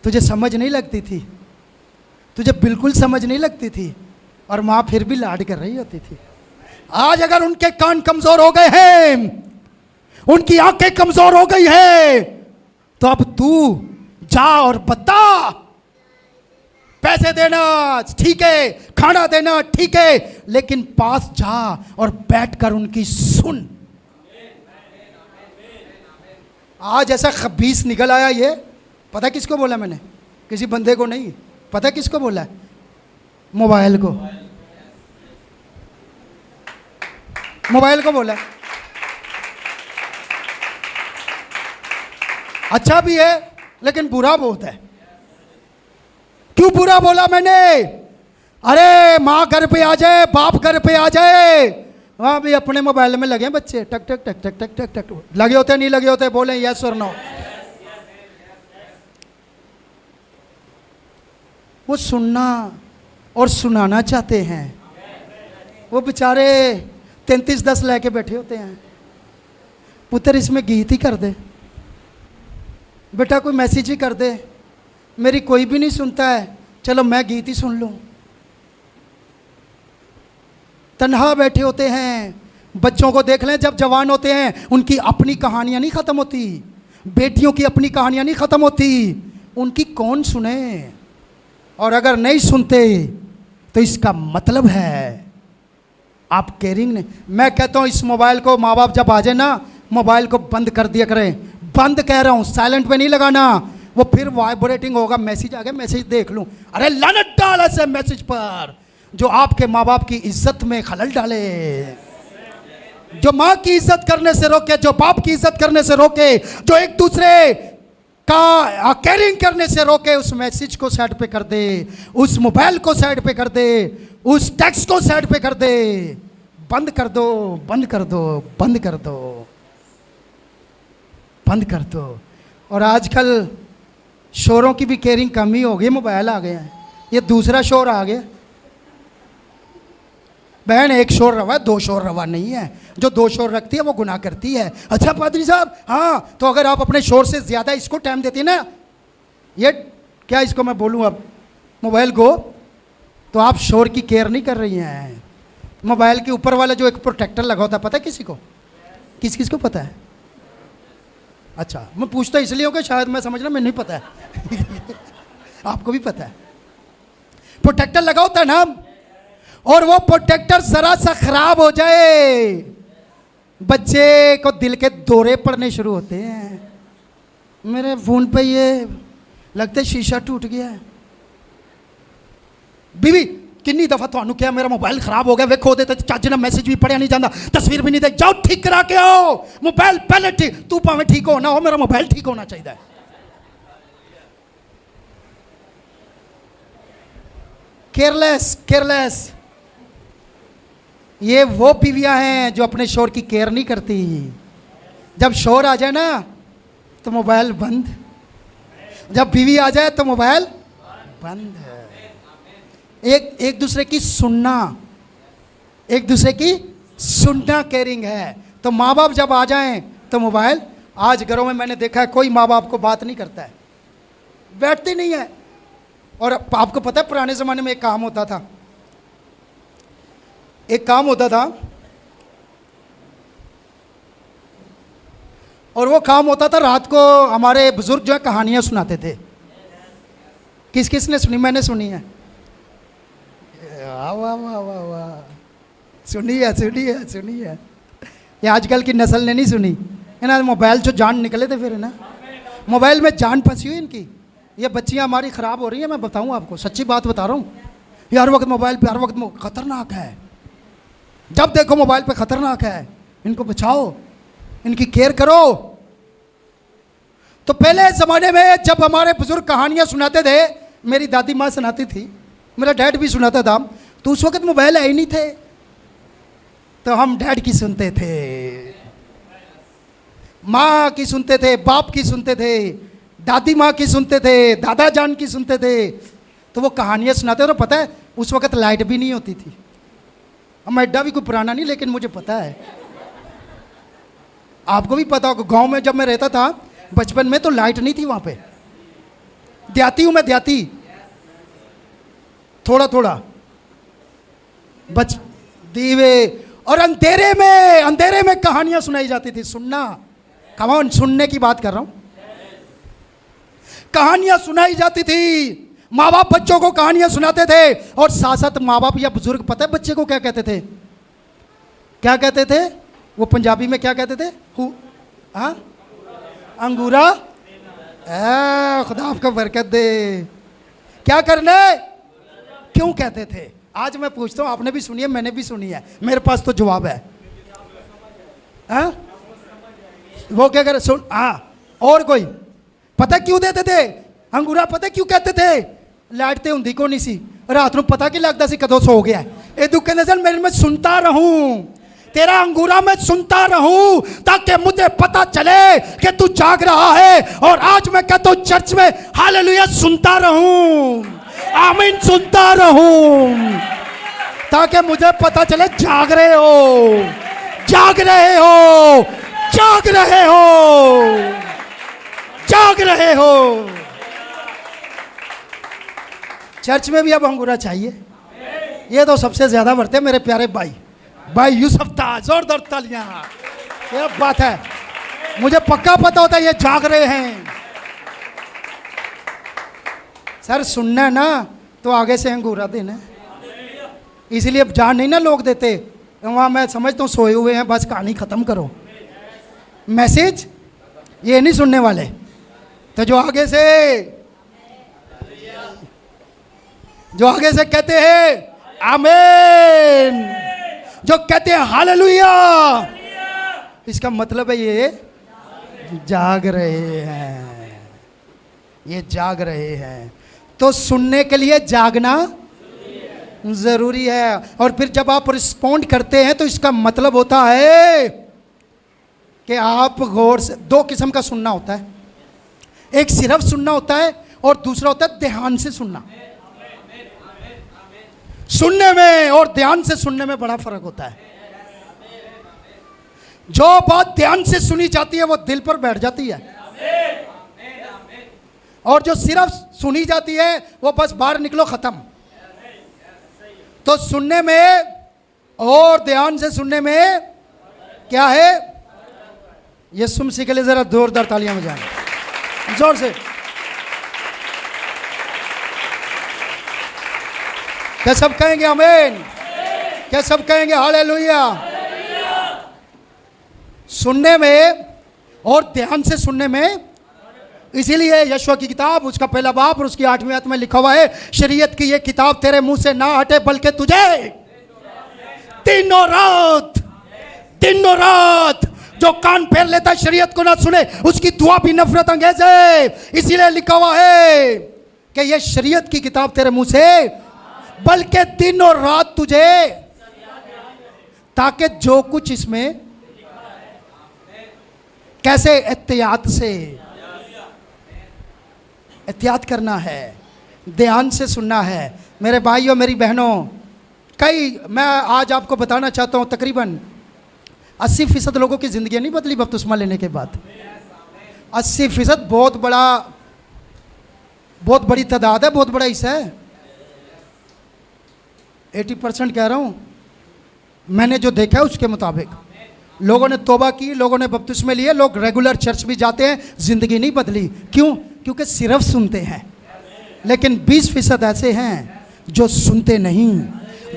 तुझे समझ नहीं लगती थी, तुझे बिल्कुल समझ नहीं लगती थी, और माँ फिर भी लाड कर रही होती थी। आज अगर उनके कान कमजोर हो गए हैं, उनकी आंखें कमजोर हो गई है, तो अब तू जा और बता। पैसे देना ठीक है, खाना देना ठीक है, लेकिन पास जा और बैठकर उनकी सुन। आज ऐसा खबीस निकल आया, ये पता किसको बोला मैंने? किसी बंदे को नहीं, पता किसको बोला? मोबाइल को, मोबाइल को बोला। अच्छा भी है लेकिन बुरा बहुत है। क्यों बुरा बोला मैंने? अरे माँ घर पे आ जाए, बाप घर पे आ जाए, वहां भी अपने मोबाइल में लगे बच्चे, टक टक टक टक टक टक टक। लगे होते नहीं लगे होते? बोले यस और नो। वो सुनना और सुनाना चाहते हैं। वो बेचारे 33-10 लेके बैठे होते हैं। पुत्र इसमें गीत ही कर दे बेटा, कोई मैसेज ही कर दे, मेरी कोई भी नहीं सुनता है, चलो मैं गीत ही सुन लूं। तन्हा बैठे होते हैं। बच्चों को देख लें, जब जवान होते हैं उनकी अपनी कहानियां नहीं खत्म होती, बेटियों की अपनी कहानियां नहीं खत्म होती, उनकी कौन सुने? और अगर नहीं सुनते तो इसका मतलब है आप केयरिंग नहीं। मैं कहता हूं इस मोबाइल को माँ बाप जब आ जाए ना, मोबाइल को बंद कर दिया करें। बंद कह रहा हूं, साइलेंट पे नहीं लगाना, वो फिर वाइब्रेटिंग होगा, मैसेज आ गया मैसेज देख लूं, अरे लानत डाल ऐसे मैसेज पर। जो आपके माँ बाप की इज्जत में खलल डाले, जो माँ की इज्जत करने से रोके, जो बाप की इज्जत करने से रोके, जो एक दूसरे का केयरिंग करने से रोके, उस मैसेज को साइड पे कर दे, उस मोबाइल को साइड पे कर दे, उस टेक्स्ट को साइड पे कर दे। बंद कर दो, बंद कर दो, बंद कर दो, बंद कर दो। और आजकल शोरों की भी केयरिंग कम ही हो गई, मोबाइल आ गए हैं, ये दूसरा शोर आ गया। बहन एक शोर रवा, दो शोर रवा नहीं है। जो दो शोर रखती है वो गुनाह करती है। अच्छा पादरी साहब, हाँ तो अगर आप अपने शोर से ज़्यादा इसको टाइम देती ना, ये क्या इसको मैं बोलूँ अब, मोबाइल को, तो आप शोर की केयर नहीं कर रही हैं। मोबाइल के ऊपर वाला जो एक प्रोटेक्टर लगा होता है, पता है किसी को? किस किस को पता है? अच्छा, मैं पूछता इसलिए हूँ कि शायद मैं समझ रहा, मैं नहीं पता है आपको भी पता है। प्रोटेक्टर लगा होता है ना, और वो प्रोटेक्टर जरा सा खराब हो जाए, बच्चे को दिल के दौरे पड़ने शुरू होते हैं। मेरे फोन पे ये लगता है शीशा टूट गया है। बीवी किन्नी दफा थानू क्या मेरा मोबाइल खराब हो गया, वे खो देते चज ना, मैसेज भी पढ़िया नहीं जाता, तस्वीर भी नहीं देख, जाओ ठीक करा के आओ। मोबाइल पहले ठीक, तू भावें ठीक हो ना हो, मेरा मोबाइल ठीक होना चाहिए। Careless, careless. ये वो बीवियां हैं जो अपने शोर की केयर नहीं करती। जब शोर आ जाए ना तो मोबाइल बंद, जब बीवी आ जाए तो मोबाइल बंद है। एक दूसरे की सुनना, एक दूसरे की सुनना केयरिंग है। तो माँ बाप जब आ जाएं तो मोबाइल, आज घरों में मैंने देखा है कोई माँ बाप को बात नहीं करता है, बैठते नहीं है। और आपको पता है पुराने ज़माने में एक काम होता था, एक काम होता था, और वो काम होता था रात को हमारे बुजुर्ग जो है कहानियां सुनाते थे। किस किस ने सुनी? मैंने सुनी है। वाह वाह वाह वाह वाह, सुनी है, सुनी है, सुनी है। ये आजकल की नस्ल ने नहीं सुनी है ना। मोबाइल से जान निकले थे फिर है ना, मोबाइल में जान फंसी हुई इनकी। ये बच्चियां हमारी ख़राब हो रही हैं, मैं बताऊं आपको, सच्ची बात बता रहा हूँ। ये हर वक्त मोबाइल पे, हर वक्त खतरनाक है, जब देखो मोबाइल पे खतरनाक है। इनको बचाओ, इनकी केयर करो। तो पहले ज़माने में जब हमारे बुजुर्ग कहानियाँ सुनाते थे, मेरी दादी माँ सुनाती थी, मेरा डैड भी सुनाता था, तो उस वक्त मोबाइल है ही नहीं थे, तो हम डैड की सुनते थे, माँ की सुनते थे, बाप की सुनते थे, दादी माँ की सुनते थे, दादा जान की सुनते थे। तो वो कहानियाँ सुनाते थे। और पता है उस वक्त लाइट भी नहीं होती थी। अब मैं एड्डा भी कोई पुराना नहीं, लेकिन मुझे पता है, आपको भी पता होगा। गांव में जब मैं रहता था बचपन में, तो लाइट नहीं थी वहाँ पे। देहाती हूँ मैं, देहाती, थोड़ा थोड़ा बच दीवे, और अंधेरे में कहानियां सुनाई जाती थी। सुनना, कमान सुनने की बात कर रहा हूं। कहानियां सुनाई जाती थी, माँ बाप बच्चों को कहानियां सुनाते थे, और साथ साथ माँ बाप या बुजुर्ग, पता है बच्चे को क्या कहते थे? क्या कहते थे वो? पंजाबी में क्या कहते थे? हाँ, अंगूरा। खुदा आपको बरकत दे। क्या करने, क्यों कहते थे? आज मैं पूछता हूँ, आपने भी सुनी है, मैंने भी सुनी है, मेरे पास तो जवाब है। हाँ, वो क्या करे? सुन। हाँ, और कोई पता क्यों देते थे अंगूरा? पता क्यों कहते थे? लाइट ते हुंदी को नहीं सी, रात को पता की लगता सी कदों सो गया। ये दुख नजर मेरे में सुनता रहूं, तेरा अंगूरा मैं सुनता रहूं, ताकि मुझे पता चले कि तू जाग रहा है। और आज मैं कहता हूं चर्च में, हालेलुया, सुनता रहूं, आमीन, सुनता रहूं, ताकि मुझे पता चले जाग रहे हो, जाग रहे हो, जाग रहे हो, जाग रहे हो। चर्च में भी अब अंगूरा चाहिए। ये तो सबसे ज्यादा बढ़ते हैं मेरे प्यारे भाई यूसुफ था। जोरदार तालियां, ये बात है। मुझे पक्का पता होता है ये जाग रहे हैं। सर सुनना है ना तो आगे से अंगूरा देना, इसलिए जान नहीं ना लोग देते वहाँ। मैं समझता हूँ सोए हुए हैं, बस कहानी ख़त्म करो, मैसेज ये नहीं सुनने वाले। तो जो आगे से कहते हैं आमीन। जो कहते हैं हालेलुया, इसका मतलब है ये जाग रहे हैं, ये जाग रहे हैं। तो सुनने के लिए जागना जरूरी है। और फिर जब आप रिस्पॉन्ड करते हैं तो इसका मतलब होता है कि आप गौर से, दो किस्म का सुनना होता है, एक सिर्फ सुनना होता है और दूसरा होता है ध्यान से सुनना। सुनने में और ध्यान से सुनने में बड़ा फर्क होता है। जो बात ध्यान से सुनी जाती है वो दिल पर बैठ जाती है, और जो सिर्फ सुनी जाती है वो बस बाहर निकलो खत्म। तो सुनने में और ध्यान से सुनने में क्या है? यीशु मसीह के लिए जरा जोरदार तालियां बजाएं, जोर से। क्या सब कहेंगे आमीन? क्या सब कहेंगे हालेलुया? सुनने में और ध्यान से सुनने में, इसीलिए यशवा की किताब उसका पहला बाब और उसकी 8वीं आयत में लिखा हुआ है, शरीयत की ये किताब तेरे मुंह से ना हटे बल्कि तुझे दिनों रात जो कान फेर लेता है शरीयत को ना सुने उसकी दुआ भी नफरत अंगेज है। इसीलिए लिखा हुआ है कि ये शरीयत की किताब तेरे मुंह से बल्कि दिन और रात तुझे, ताकि जो कुछ इसमें कैसे एहतियात करना है, ध्यान से सुनना है। मेरे भाइयों मेरी बहनों, मैं आज आपको बताना चाहता हूं तकरीबन 80% लोगों की जिंदगी नहीं बदली बपतिस्मा लेने के बाद। 80% बहुत बड़ी तादाद है, बहुत बड़ा हिस्सा है। 80% कह रहा हूं, मैंने जो देखा है उसके मुताबिक लोगों ने तौबा की, लोगों ने बपतिस्मे लिए, लोग रेगुलर चर्च भी जाते हैं, जिंदगी नहीं बदली। क्यों? क्योंकि सिर्फ सुनते हैं। लेकिन 20% ऐसे हैं जो सुनते नहीं,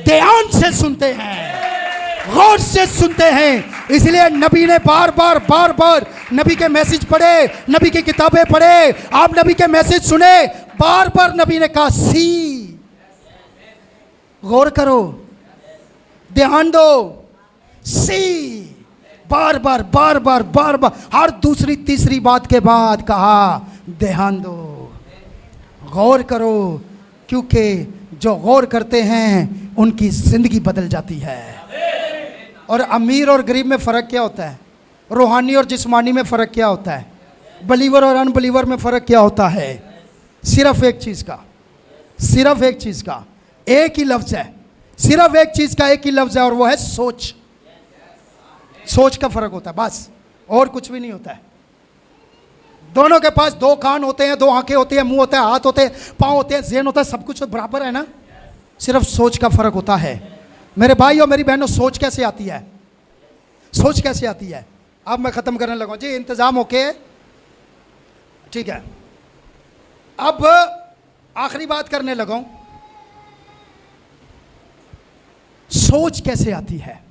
ध्यान से सुनते हैं, गौर से सुनते हैं। इसलिए नबी ने बार बार नबी के मैसेज पढ़े, नबी की किताबें पढ़े, आप नबी के मैसेज सुने, बार बार नबी ने कहा गौर करो, ध्यान दो, बार बार हर दूसरी तीसरी बात के बाद कहा ध्यान दो, गौर करो, क्योंकि जो गौर करते हैं उनकी जिंदगी बदल जाती है। और अमीर और गरीब में फ़र्क क्या होता है? रूहानी और जिस्मानी में फ़र्क क्या होता है? बलीवर और अनबलीवर में फ़र्क क्या होता है? सिर्फ एक चीज़ का एक ही लफ्ज़ है, सिर्फ एक चीज़ का एक ही लफ्ज़ है, और वो है सोच। सोच का फ़र्क होता है बस, और कुछ भी नहीं होता है। दोनों के पास 2 कान होते हैं, 2 आंखें होती हैं, मुंह होता है, हाथ होते हैं, पाँव होते हैं, ज़हन होता है, सब कुछ बराबर है ना। सिर्फ सोच का फ़र्क होता है। मेरे भाई और मेरी बहनों, सोच कैसे आती है? सोच कैसे आती है? अब मैं ख़त्म करने लगा जी, इंतज़ाम ओके, ठीक है। अब आखिरी बात करने लगा, सोच कैसे आती है?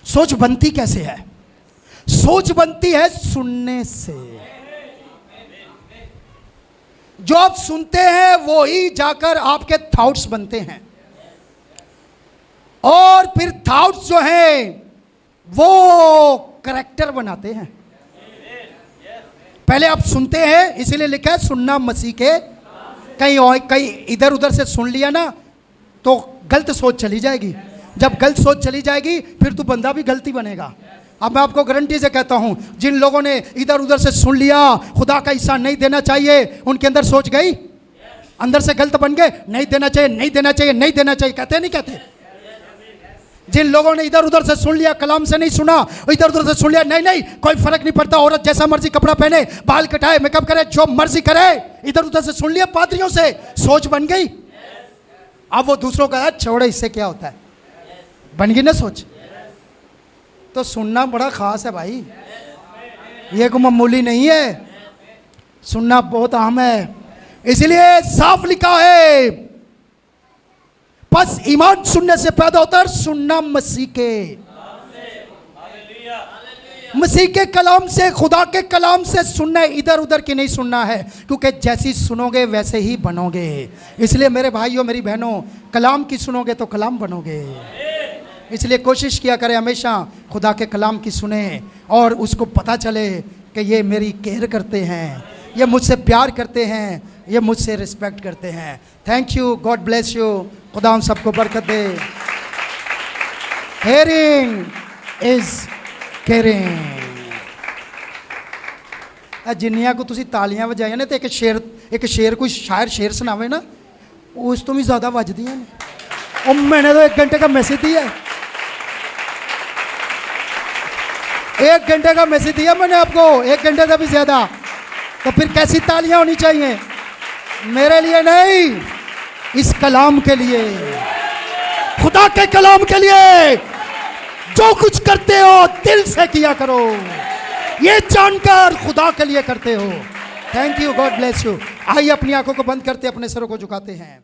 सोच बनती कैसे है? सोच बनती है सुनने से। जो आप सुनते हैं वो ही जाकर आपके थॉट्स बनते हैं, और फिर थॉट्स जो हैं वो करैक्टर बनाते हैं। पहले आप सुनते हैं, इसीलिए लिखा है सुनना मसीह के। कहीं इधर उधर से सुन लिया ना तो गलत सोच चली जाएगी। जब गलत सोच चली जाएगी फिर तो बंदा भी गलती बनेगा। अब मैं आपको गारंटी से कहता हूं, जिन लोगों ने इधर उधर से सुन लिया खुदा का हिस्सा नहीं देना चाहिए, उनके अंदर सोच गई, अंदर से गलत बन गए, नहीं देना चाहिए, नहीं देना चाहिए, नहीं देना चाहिए, कहते नहीं कहते? जिन लोगों ने इधर उधर से सुन लिया, कलाम से नहीं सुना, इधर उधर से सुन लिया, नहीं कोई फर्क नहीं पड़ता, औरत जैसा मर्जी कपड़ा पहने, बाल कटाए, मेकअप करे, जो मर्जी करे, इधर उधर से सुन लिया पादरियों से, सोच बन गई। अब वो दूसरों का छोड़े, इससे क्या होता है? बन गई ना सोच। तो सुनना बड़ा खास है भाई, ये कोई मामूली नहीं है, सुनना बहुत अहम है। इसलिए साफ लिखा है, बस ईमान सुनने से पैदा होता है, सुनना मसीह के। मसीह के कलाम से, खुदा के कलाम से सुनना है, इधर उधर की नहीं सुनना है, क्योंकि जैसी सुनोगे वैसे ही बनोगे। इसलिए मेरे भाइयों मेरी बहनों, कलाम की सुनोगे तो कलाम बनोगे। इसलिए कोशिश किया करें हमेशा खुदा के कलाम की सुने और उसको पता चले कि ये मेरी केयर करते हैं, ये मुझसे प्यार करते हैं, ये मुझसे रिस्पेक्ट करते हैं। Thank you, God bless you, खुदा हम सबको बरकत दे। Hearing is caring. जिन्नियां को तुसी तालियां वजाइयां ने तो एक शेर कोई शायर शेर सुनावे ना, उस तो भी ज़्यादा बजदियां ने। मैंने तो 1 घंटे का मैसेज दिया है, 1 घंटे का मैसेज दिया मैंने आपको, 1 घंटे से भी ज़्यादा। तो फिर कैसी तालियां होनी चाहिए? मेरे लिए नहीं, इस कलाम के लिए, खुदा के कलाम के लिए। जो कुछ करते हो दिल से किया करो, ये जानकर खुदा के लिए करते हो। Thank you, God bless you. आइए अपनी आंखों को बंद करते अपने सरों को झुकाते हैं।